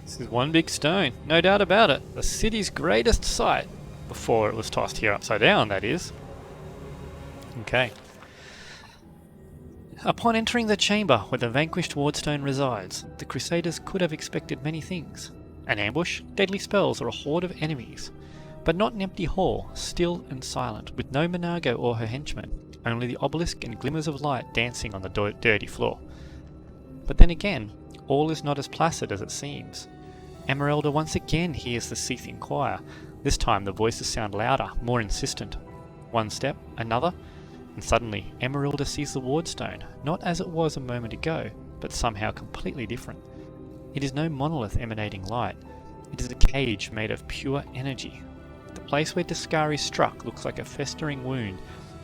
This is one big stone, no doubt about it. The city's greatest sight. Before it was tossed here upside down, that is. Okay. Upon entering the chamber where the vanquished Wardstone resides, the Crusaders could have expected many things. An ambush, deadly spells, or a horde of enemies. But not an empty hall, still and silent, with no Minago or her henchmen, only the obelisk and glimmers of light dancing on the dirty floor. But then again, all is not as placid as it seems. Emerylda once again hears the seething choir. This time the voices sound louder, more insistent. One step, another, and suddenly Emerylda sees the Wardstone, not as it was a moment ago, but somehow completely different. It is no monolith emanating light. It is a cage made of pure energy. The place where Discari struck looks like a festering wound,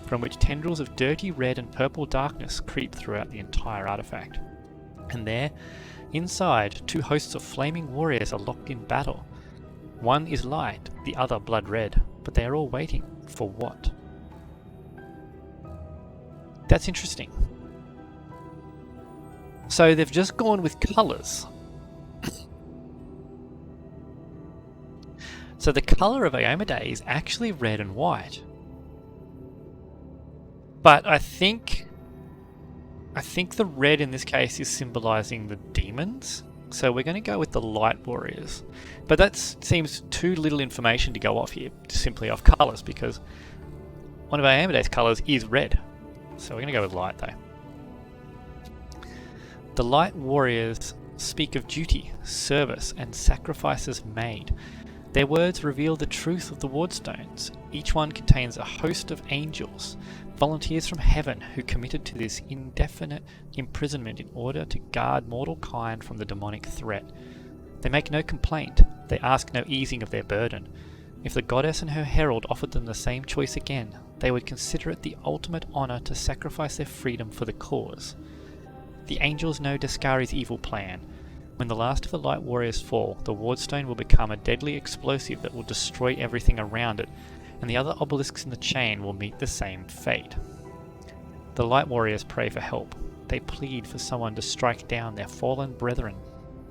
from which tendrils of dirty red and purple darkness creep throughout the entire artifact. And there, inside, two hosts of flaming warriors are locked in battle. One is light, the other blood red, but they are all waiting for what? That's interesting. So they've just gone with colours. So the colour of Iomedae is actually red and white. But I think the red in this case is symbolising the demons. So we're going to go with the light warriors. But that seems too little information to go off here, simply off colours, because one of Iomedae's colours is red. So we're going to go with light though. The light warriors speak of duty, service, and sacrifices made. Their words reveal the truth of the Wardstones. Each one contains a host of angels, volunteers from heaven who committed to this indefinite imprisonment in order to guard mortal kind from the demonic threat. They make no complaint, they ask no easing of their burden. If the goddess and her herald offered them the same choice again, they would consider it the ultimate honor to sacrifice their freedom for the cause. The angels know Deskari's evil plan. When the last of the light warriors fall, the Wardstone will become a deadly explosive that will destroy everything around it, and the other obelisks in the chain will meet the same fate. The light warriors pray for help. They plead for someone to strike down their fallen brethren.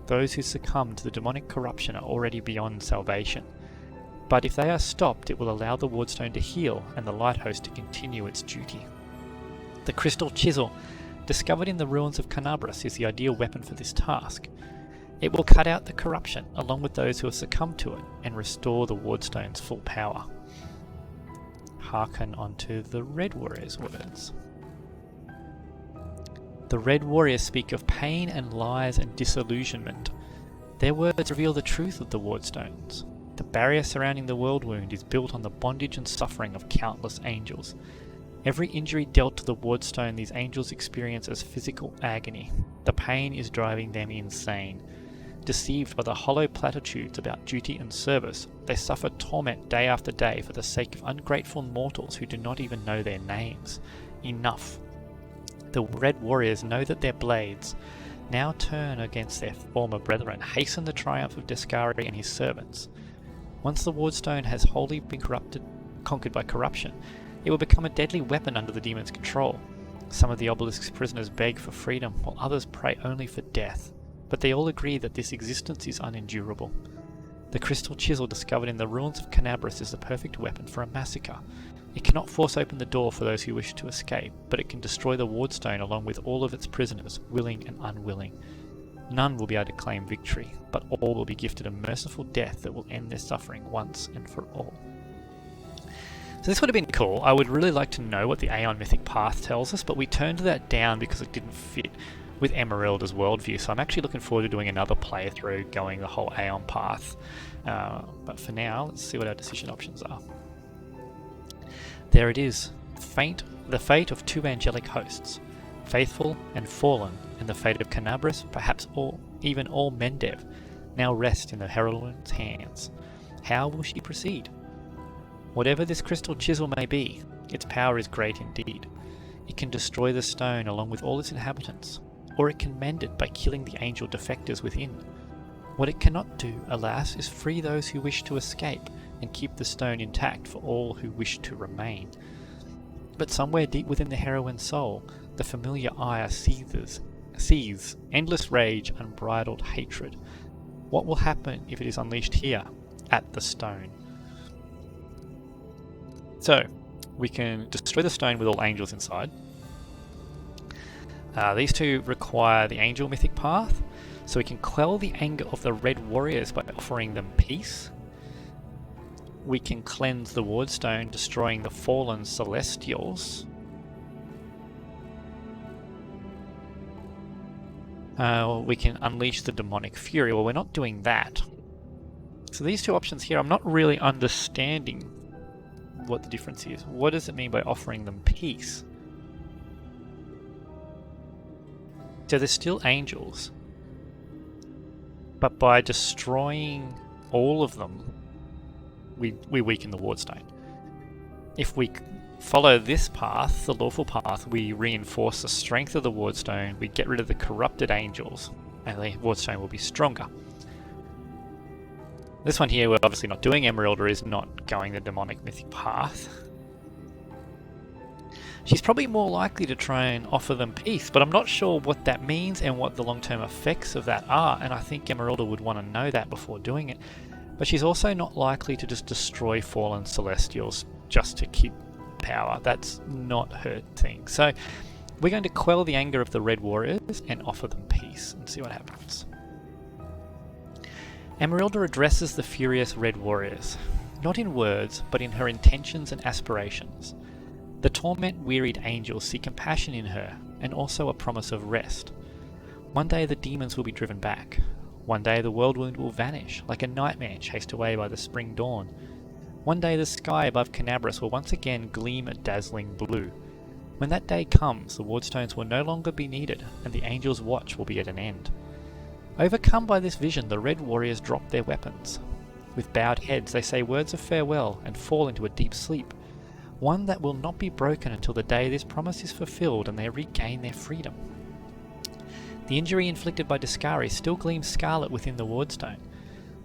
Those who succumb to the demonic corruption are already beyond salvation. But if they are stopped, it will allow the Wardstone to heal and the light host to continue its duty. The crystal chisel, discovered in the ruins of Canabras, is the ideal weapon for this task. It will cut out the corruption along with those who have succumbed to it and restore the Wardstone's full power. Hearken unto the Red Warrior's words. The Red Warriors speak of pain and lies and disillusionment. Their words reveal the truth of the Wardstones. The barrier surrounding the world wound is built on the bondage and suffering of countless angels. Every injury dealt to the Wardstone these angels experience as physical agony. The pain is driving them insane. Deceived by the hollow platitudes about duty and service, they suffer torment day after day for the sake of ungrateful mortals who do not even know their names. Enough. The Red Warriors know that their blades, now turn against their former brethren, hasten the triumph of Deskari and his servants. Once the Wardstone has wholly been conquered by corruption, it will become a deadly weapon under the demon's control. Some of the obelisk's prisoners beg for freedom, while others pray only for death, but they all agree that this existence is unendurable. The crystal chisel discovered in the ruins of Canabras is the perfect weapon for a massacre. It cannot force open the door for those who wish to escape, but it can destroy the Wardstone along with all of its prisoners, willing and unwilling. None will be able to claim victory, but all will be gifted a merciful death that will end their suffering once and for all. So this would have been cool. I would really like to know what the Aeon Mythic Path tells us, but we turned that down because it didn't fit with Emerylda's worldview, so I'm actually looking forward to doing another playthrough going the whole Aeon path. But for now, let's see what our decision options are. There it is. The fate of two angelic hosts, faithful and fallen, and the fate of Canabras, perhaps even all Mendev, now rest in the heroine's hands. How will she proceed? Whatever this crystal chisel may be, its power is great indeed. It can destroy the stone along with all its inhabitants, or it can mend it by killing the angel defectors within. What it cannot do, alas, is free those who wish to escape and keep the stone intact for all who wish to remain. But somewhere deep within the heroine's soul, the familiar ire seethes endless rage, unbridled hatred. What will happen if it is unleashed here, at the stone? So, we can destroy the stone with all angels inside. These two require the Angel Mythic Path, so we can quell the anger of the Red Warriors by offering them peace. We can cleanse the Wardstone, destroying the fallen Celestials. We can unleash the demonic fury. Well, we're not doing that. So these two options here, I'm not really understanding what the difference is. What does it mean by offering them peace? So they're still angels, but by destroying all of them, we weaken the Wardstone. If we follow this path, the lawful path, we reinforce the strength of the Wardstone, we get rid of the corrupted angels, and the Wardstone will be stronger. This one here we're obviously not doing. Emerylda is not going the demonic mythic path. She's probably more likely to try and offer them peace, but I'm not sure what that means and what the long-term effects of that are, and I think Emerylda would want to know that before doing it. But she's also not likely to just destroy fallen Celestials just to keep power. That's not her thing. So we're going to quell the anger of the Red Warriors and offer them peace and see what happens. Emerylda addresses the furious Red Warriors, not in words, but in her intentions and aspirations. The torment-wearied angels see compassion in her, and also a promise of rest. One day the demons will be driven back. One day the world wound will vanish, like a nightmare chased away by the spring dawn. One day the sky above Canabras will once again gleam a dazzling blue. When that day comes, the Wardstones will no longer be needed, and the angels' watch will be at an end. Overcome by this vision, the Red Warriors drop their weapons. With bowed heads, they say words of farewell and fall into a deep sleep, one that will not be broken until the day this promise is fulfilled and they regain their freedom. The injury inflicted by Discari still gleams scarlet within the Wardstone,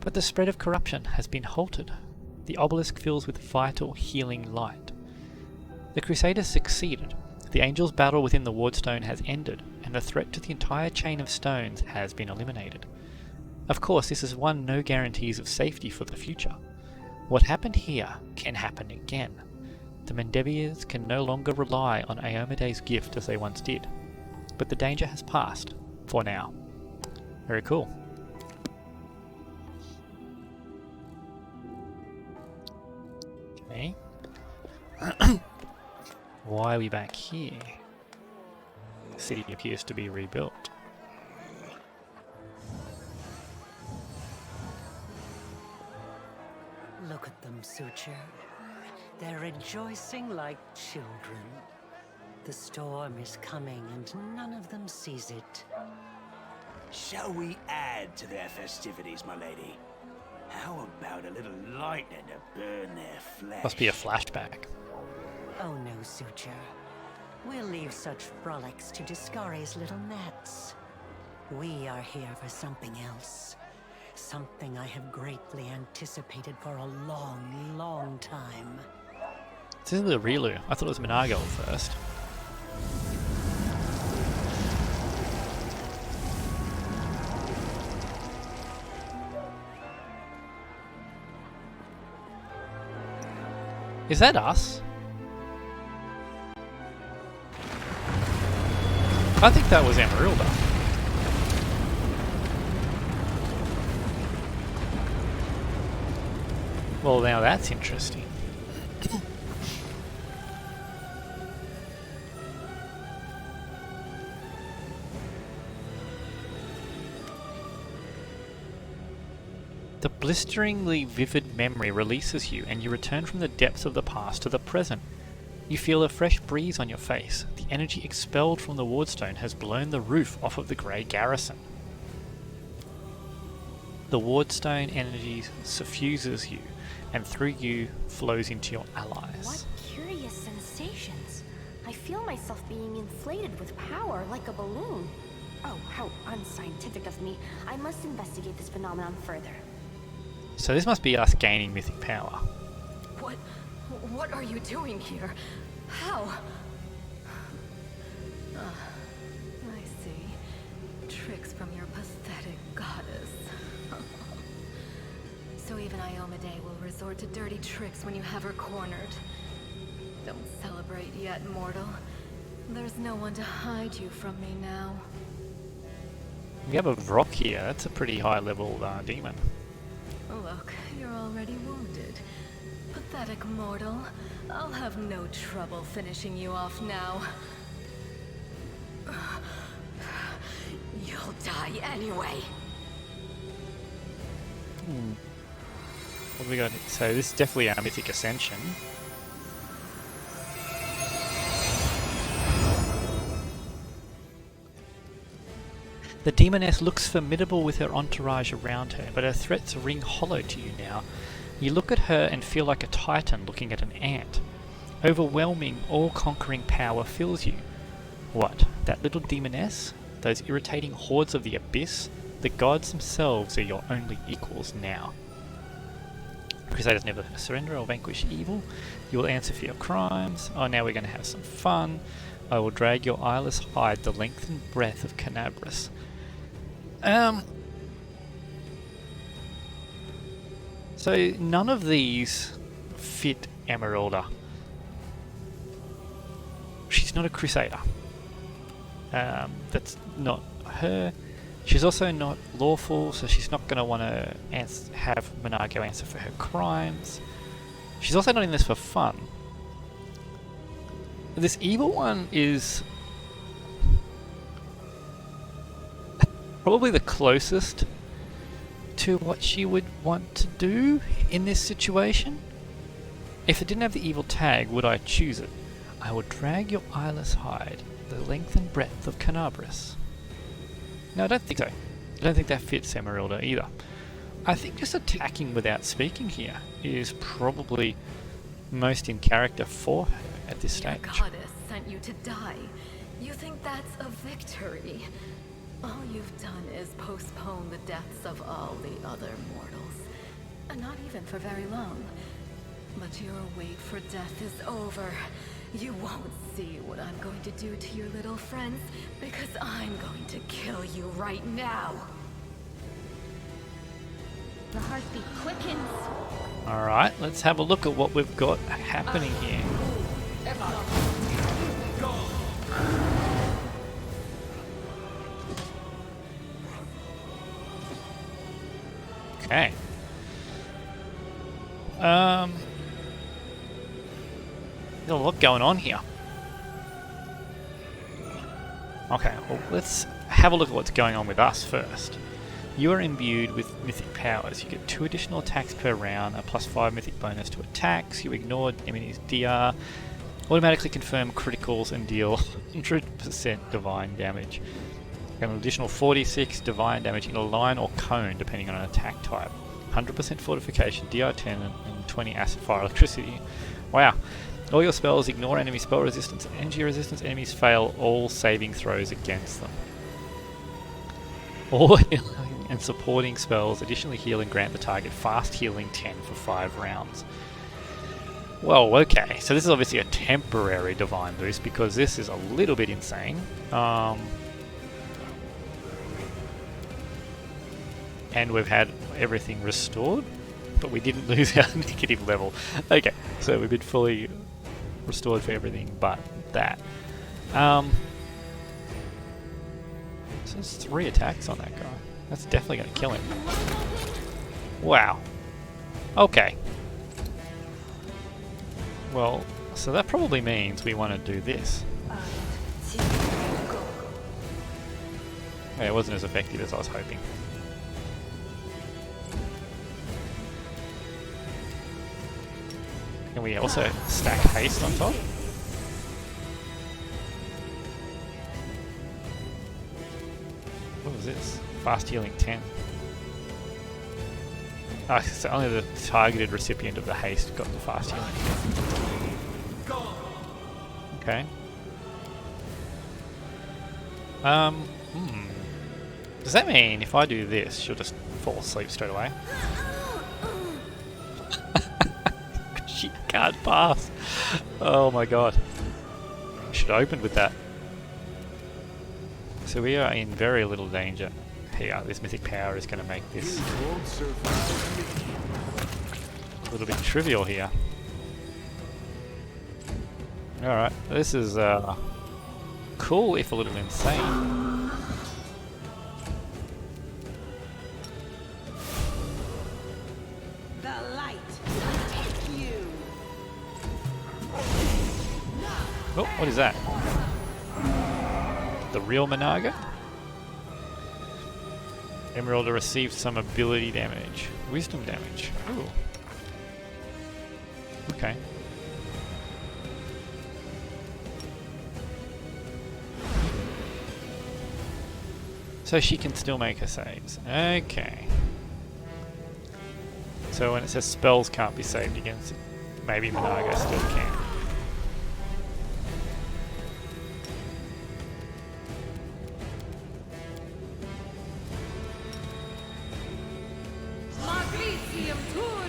but the spread of corruption has been halted. The obelisk fills with vital, healing light. The Crusaders succeeded. The Angels' battle within the Wardstone has ended, and the threat to the entire chain of stones has been eliminated. Of course, this has won no guarantees of safety for the future. What happened here can happen again. The Mendeviers can no longer rely on Iomedae's gift as they once did, but the danger has passed, for now. Very cool. Okay. Why are we back here? The city appears to be rebuilt. Look at them, Suture. They're rejoicing like children. The storm is coming and none of them sees it. Shall we add to their festivities, my lady? How about a little lightning to burn their flesh? Must be a flashback. Oh no, Suture. We'll leave such frolics to Discari's little nets. We are here for something else. Something I have greatly anticipated for a long, long time. This is the Rilu. I thought it was Minago at first. Is that us? I think that was Emerylda. Well, now that's interesting. The blisteringly vivid memory releases you and you return from the depths of the past to the present. You feel a fresh breeze on your face. The energy expelled from the Wardstone has blown the roof off of the Grey Garrison. The Wardstone energy suffuses you, and through you flows into your allies. What curious sensations. I feel myself being inflated with power like a balloon. Oh, how unscientific of me. I must investigate this phenomenon further. So this must be us gaining mythic power. What are you doing here? How? I see. Tricks from your pathetic goddess. So even Iomedae will resort to dirty tricks when you have her cornered. Don't celebrate yet, mortal. There's no one to hide you from me now. We have a rock here. That's a pretty high level demon. Look, you're already wounded. Pathetic mortal. I'll have no trouble finishing you off now. You'll die anyway. What have we got? So this is definitely our mythic ascension. The demoness looks formidable with her entourage around her, but her threats ring hollow to you now. You look at her and feel like a titan looking at an ant. Overwhelming, all-conquering power fills you. What, that little demoness? Those irritating hordes of the abyss? The gods themselves are your only equals now. Crusaders never surrender or vanquish evil. You will answer for your crimes. Oh, now we're going to have some fun. I will drag your eyeless hide the length and breadth of Canabras. So none of these fit Emerylda. She's not a crusader. That's not her. She's also not lawful, so she's not going to want to have Minago answer for her crimes. She's also not in this for fun. This evil one is probably the closest to what she would want to do in this situation. If it didn't have the evil tag, would I choose it? I would drag your eyeless hide the length and breadth of Canabras. No, I don't think so. I don't think that fits Emerylda either. I think just attacking without speaking here is probably most in character for her at this stage. Your goddess sent you to die. You think that's a victory? All you've done is postpone the deaths of all the other mortals. And not even for very long. But your wait for death is over. You won't see what I'm going to do to your little friends, because I'm going to kill you right now. The heartbeat quickens. Alright, let's have a look at what we've got happening here. Okay. There's a lot going on here. Okay, well, let's have a look at what's going on with us first. You are imbued with mythic powers. You get 2 additional attacks per round, a +5 mythic bonus to attacks. You ignore enemies' DR, automatically confirm criticals and deal 100% divine damage. You get an additional 46 divine damage in a line or cone depending on an attack type. 100% fortification, DR10 and 20 acid fire electricity. Wow. All your spells ignore enemy spell resistance and energy resistance. Enemies fail all saving throws against them. All healing and supporting spells additionally heal and grant the target fast healing 10 for 5 rounds. Well, okay, so this is obviously a temporary divine boost because this is a little bit insane. And we've had everything restored, but we didn't lose our negative level. Okay, so we've been fully restored for everything but that. So there's 3 attacks on that guy. That's definitely going to kill him. Wow. Okay. Well, so that probably means we want to do this. Yeah, it wasn't as effective as I was hoping. Can we also stack haste on top? What was this? Fast healing 10. Oh, so only the targeted recipient of the haste got the fast healing. Okay. Does that mean if I do this, she'll just fall asleep straight away? She can't pass. Oh my god. I should have opened with that. So we are in very little danger here. This mythic power is going to make this a little bit trivial here. Alright, this is cool if a little insane. The light will take you. Oh, what is that? The real Managa? Emerylda received some ability damage. Wisdom damage. Ooh. Okay. So she can still make her saves. Okay. So when it says spells can't be saved against it, maybe Managa still can.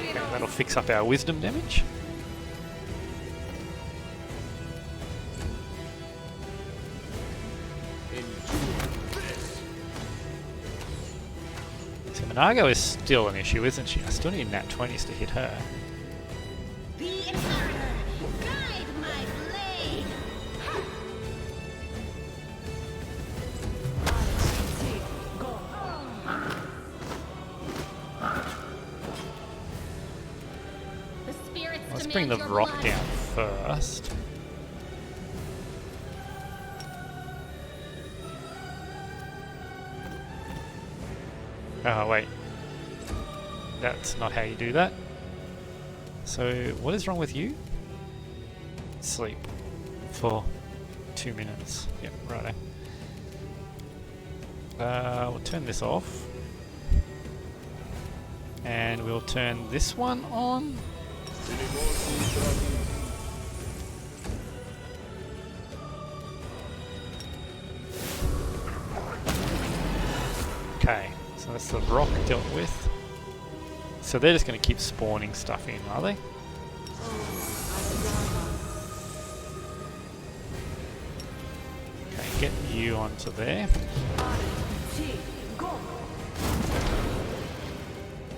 Okay, that'll fix up our wisdom damage. So Managa is still an issue, isn't she? I still need nat 20s to hit her. The Inheritor, guide my blade. The spirits Let's demand bring the your rock blood. down first. Oh wait, that's not how you do that. So what is wrong with you? Sleep for 2 minutes. Yep, righto. We'll turn this off. And we'll turn this one on. Okay, so that's the rock dealt with. So they're just going to keep spawning stuff in, are they? Okay, get you onto there.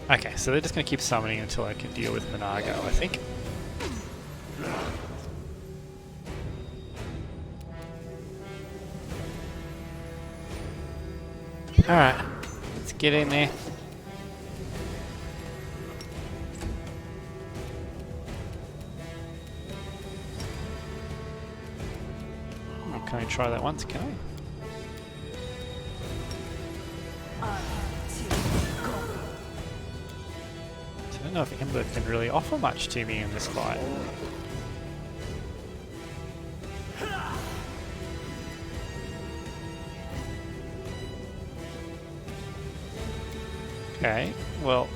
Okay, so they're just going to keep summoning until I can deal with Minago, I think. Alright, let's get in there. Can I try that once, can I? I don't know if Ember can really offer much to me in this fight. Okay, well,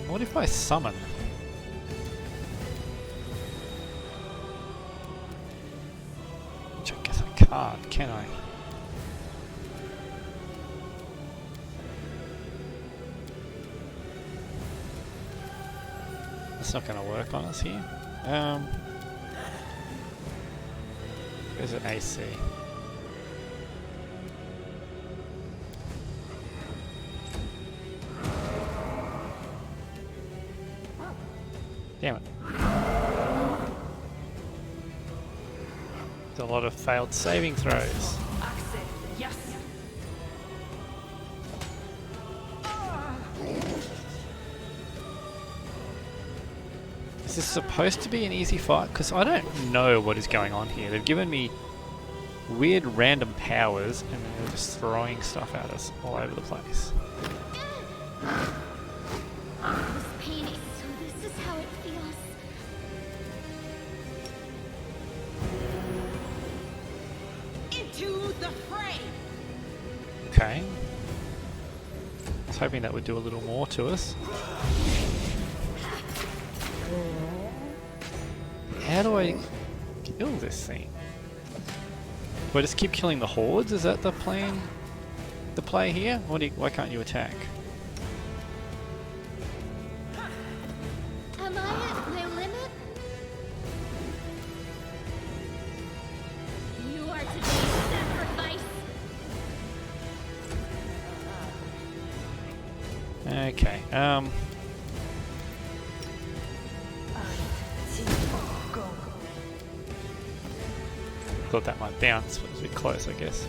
what if I summon? Which I guess I can't, can I? That's not going to work on us here. Where's an AC? Damn it. There's a lot of failed saving throws. Is this supposed to be an easy fight? Because I don't know what is going on here. They've given me weird random powers and they're just throwing stuff at us all over the place. Okay. I was hoping that would do a little more to us. How do I kill this thing? Do I just keep killing the hordes? Is that the plan? The play here? Why can't you attack? Am I at my limit? You are to be sacrificed. Okay, thought that might bounce, but it was a bit close, I guess.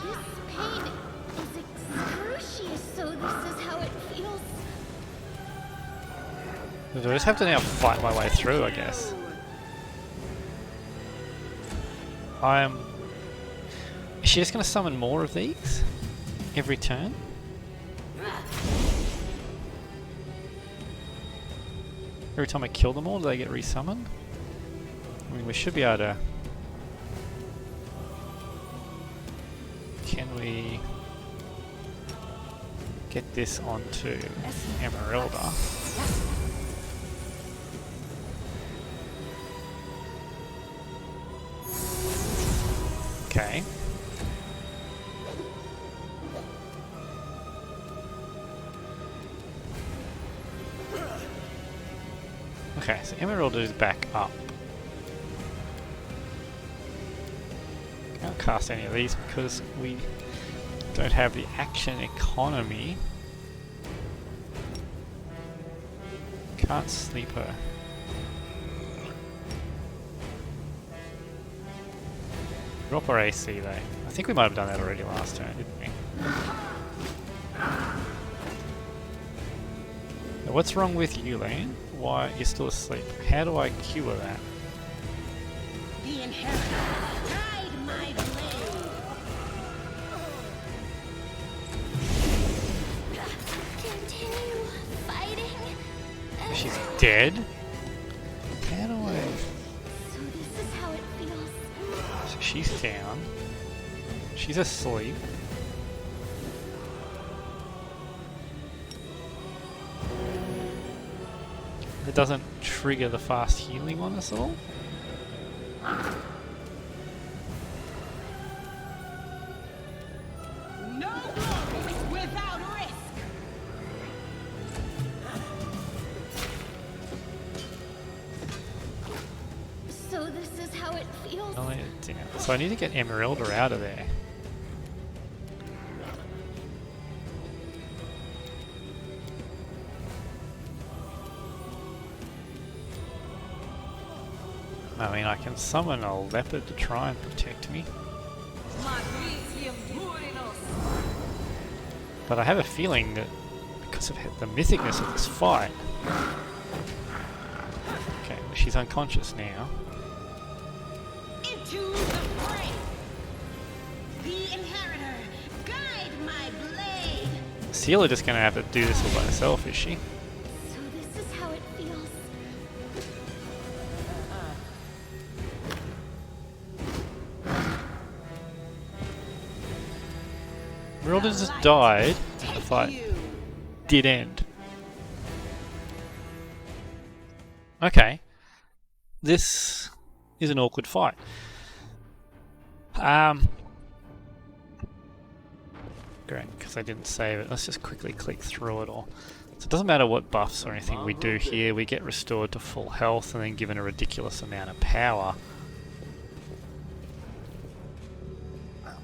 This pain is excruciating, so this is how it feels. Do I just have to now fight my way through, I guess? Is she just going to summon more of these? Every turn? Every time I kill them all, do they get resummoned? I mean, we should be able to... Can we... get this onto Emerylda? Okay. Okay, so Emerylda is back up. Can't cast any of these because we don't have the action economy. Can't sleep her. Drop our AC though. I think we might have done that already last turn, didn't we? Now, what's wrong with you, Lan? Why you're still asleep? How do I cure that? The inheritor, guide my blade. Continue fighting. She's dead? How do I... So this is how it feels. she's down. She's asleep. It doesn't trigger the fast healing on us at all. No glory without risk. So this is how it feels. Oh, damn. So I need to get Emerylda out of there. I mean, I can summon a leopard to try and protect me. But I have a feeling that because of the mythicness of this fight... Okay, well, she's unconscious now. Into the fray. The inheritor, guide my blade. Sealer just gonna have to do this all by herself, is she? So this is how it feels. Emerylda just died, and the fight did end. Okay. This is an awkward fight. Great, because I didn't save it. Let's just quickly click through it all. So it doesn't matter what buffs or anything we do here, we get restored to full health and then given a ridiculous amount of power.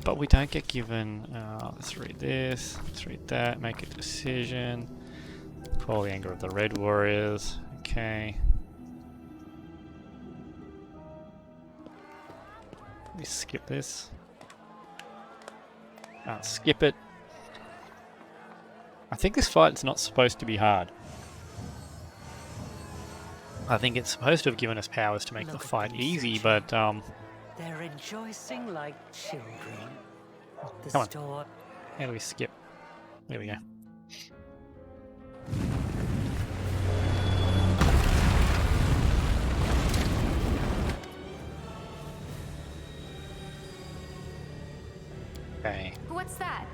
But we don't get given, let's read this, let's read that, make a decision, call the anger of the Red Warriors, okay. We skip this. Skip it. I think this fight's not supposed to be hard. I think it's supposed to have given us powers to make the fight easy, but They're rejoicing like children. The Come on. store. how do we skip? There we go. Okay. What's that?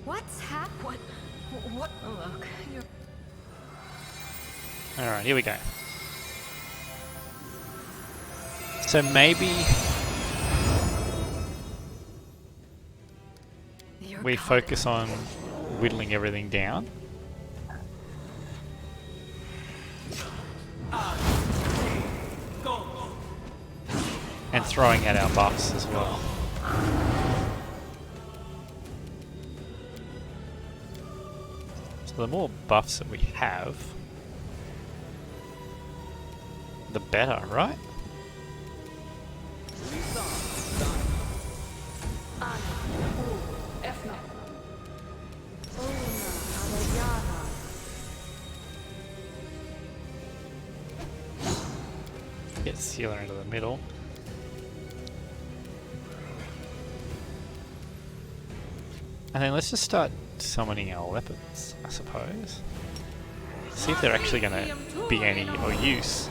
What's happened? What? Oh, look, you're... Alright, here we go. So maybe we focus on whittling everything down. And throwing out our buffs as well. So the more buffs that we have, the better, right? Get Sealer into the middle. And then let's just start summoning our leopards, I suppose. See if they're actually going to be any or use.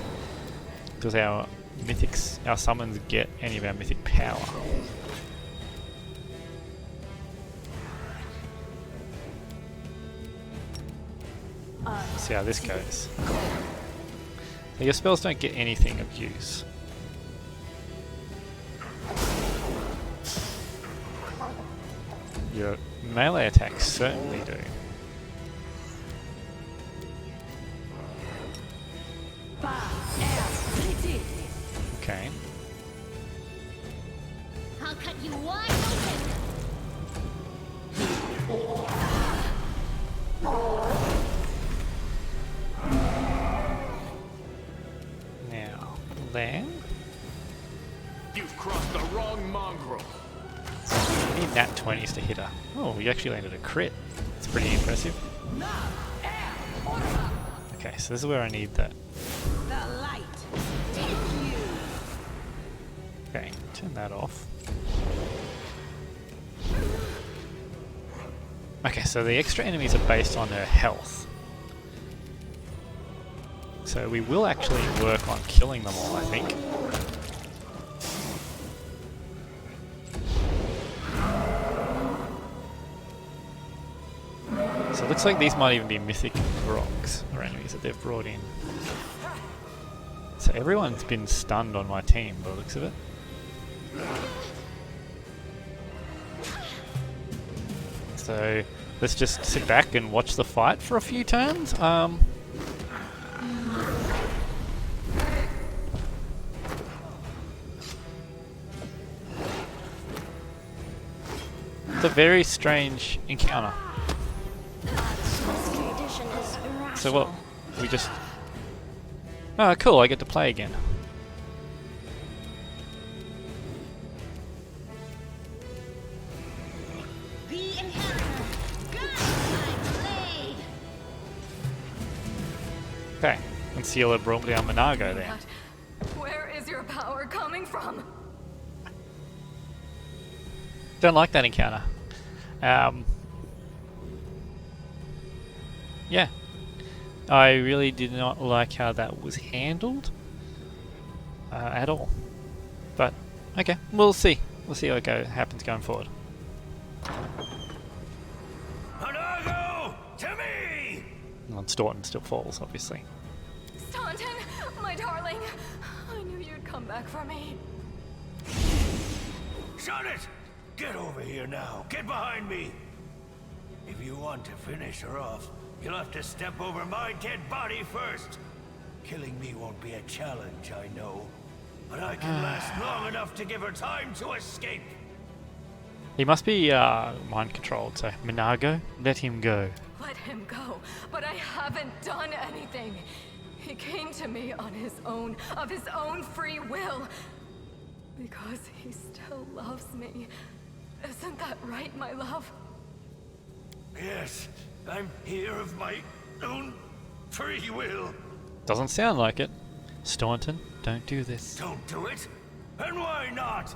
Because our mythics, our summons get any of our mythic power. See how this goes. So your spells don't get anything of use. Your melee attacks certainly do. Okay. I'll cut you wide open. Now, then You've crossed the wrong mongrel. we need nat 20s to hit her. Oh, we actually landed a crit. It's pretty impressive. Okay, so this is where I need that. The light. Take you. Okay, turn that off. Okay, so the extra enemies are based on her health. So we will actually work on killing them all, I think. looks like these might even be mythic rocks or enemies that they've brought in. So everyone's been stunned on my team by the looks of it. So let's just sit back and watch the fight for a few turns. It's a very strange encounter. So what? We just... Oh, cool, I get to play again. The Inheritor, guide my blade. Okay, conceal it brought down Minago then. Where is your power coming from? Don't like that encounter. Yeah. I really did not like how that was handled at all. But, okay, we'll see. We'll see what happens going forward. Minago, to me! And Staunton still falls, obviously. Staunton, my darling. I knew you'd come back for me. Shut it! Get over here now. Get behind me. If you want to finish her off, you'll have to step over my dead body first. Killing me won't be a challenge, I know. But I can last long enough to give her time to escape. He must be mind controlled, so Minago, let him go. Let him go, but I haven't done anything. He came to me on his own, of his own free will. Because he still loves me. Isn't that right, my love? Yes, I'm here of my own free will. Doesn't sound like it. Staunton, don't do this. Don't do it? And why not?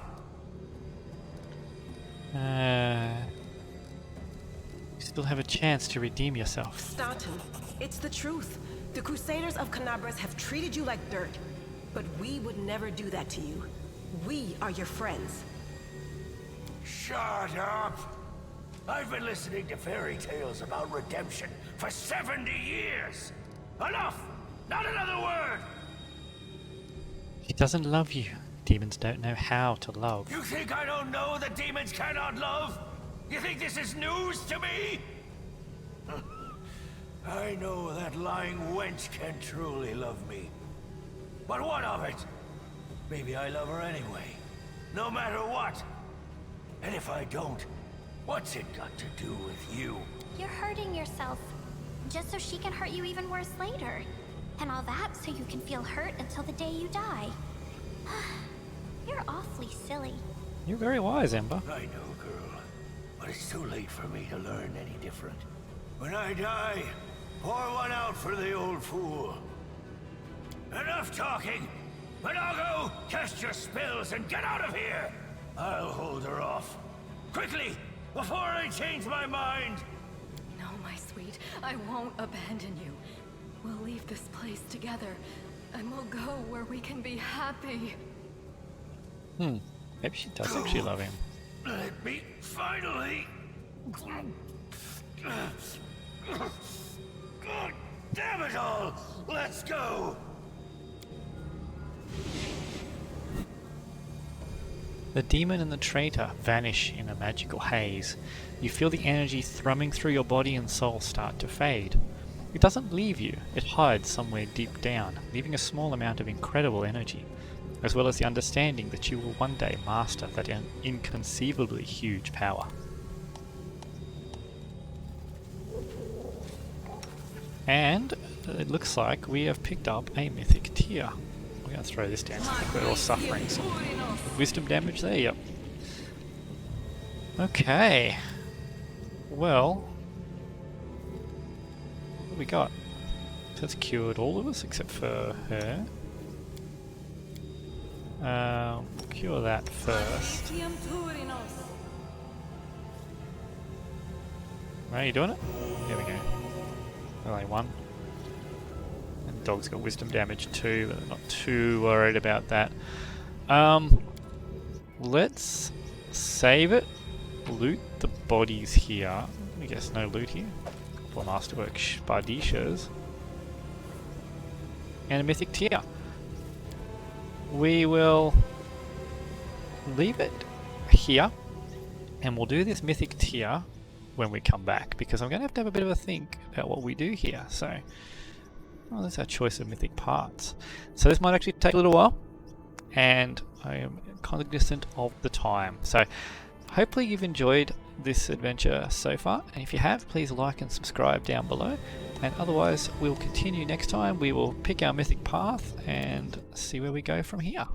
You still have a chance to redeem yourself. Staunton, it's the truth. The Crusaders of Canabras have treated you like dirt. But we would never do that to you. We are your friends. Shut up! I've been listening to fairy tales about redemption for 70 years! Enough! Not another word! He doesn't love you. Demons don't know how to love. You think I don't know that demons cannot love? You think this is news to me? I know that lying wench can truly love me. But what of it? Maybe I love her anyway. No matter what. And if I don't, what's it got to do with you? You're hurting yourself, just so she can hurt you even worse later. And all that so you can feel hurt until the day you die. You're awfully silly. You're very wise, Ember. I know, girl. But it's too late for me to learn any different. When I die, pour one out for the old fool. Enough talking! Minago, cast your spells and get out of here! I'll hold her off. Quickly, before I change my mind! No, my sweet, I won't abandon you. We'll leave this place together, and we'll go where we can be happy. Maybe she does actually love him. Let me finally... God damn it all! Let's go! The demon and the traitor vanish in a magical haze. You feel the energy thrumming through your body and soul start to fade. It doesn't leave you, it hides somewhere deep down, leaving a small amount of incredible energy, as well as the understanding that you will one day master that inconceivably huge power. And it looks like we have picked up a mythic tier. We're going to throw this down. I think we're all suffering some wisdom damage there, yep. Okay. Well, what have we got? That's cured all of us except for her. Cure that first. Are you doing it? There we go. Only one. And the dog's got wisdom damage too, but I'm not too worried about that. Let's save it. Loot the bodies here. I guess no loot here. couple of Masterwork Spardishas, and a Mythic Tier. We will leave it here, and we'll do this Mythic Tier when we come back, because I'm going to have a bit of a think about what we do here. So, well, that's our choice of mythic parts. So this might actually take a little while, and I am cognizant of the time. So hopefully you've enjoyed this adventure so far, and if you have, please like and subscribe down below, and otherwise we'll continue next time. We will pick our mythic path and see where we go from here.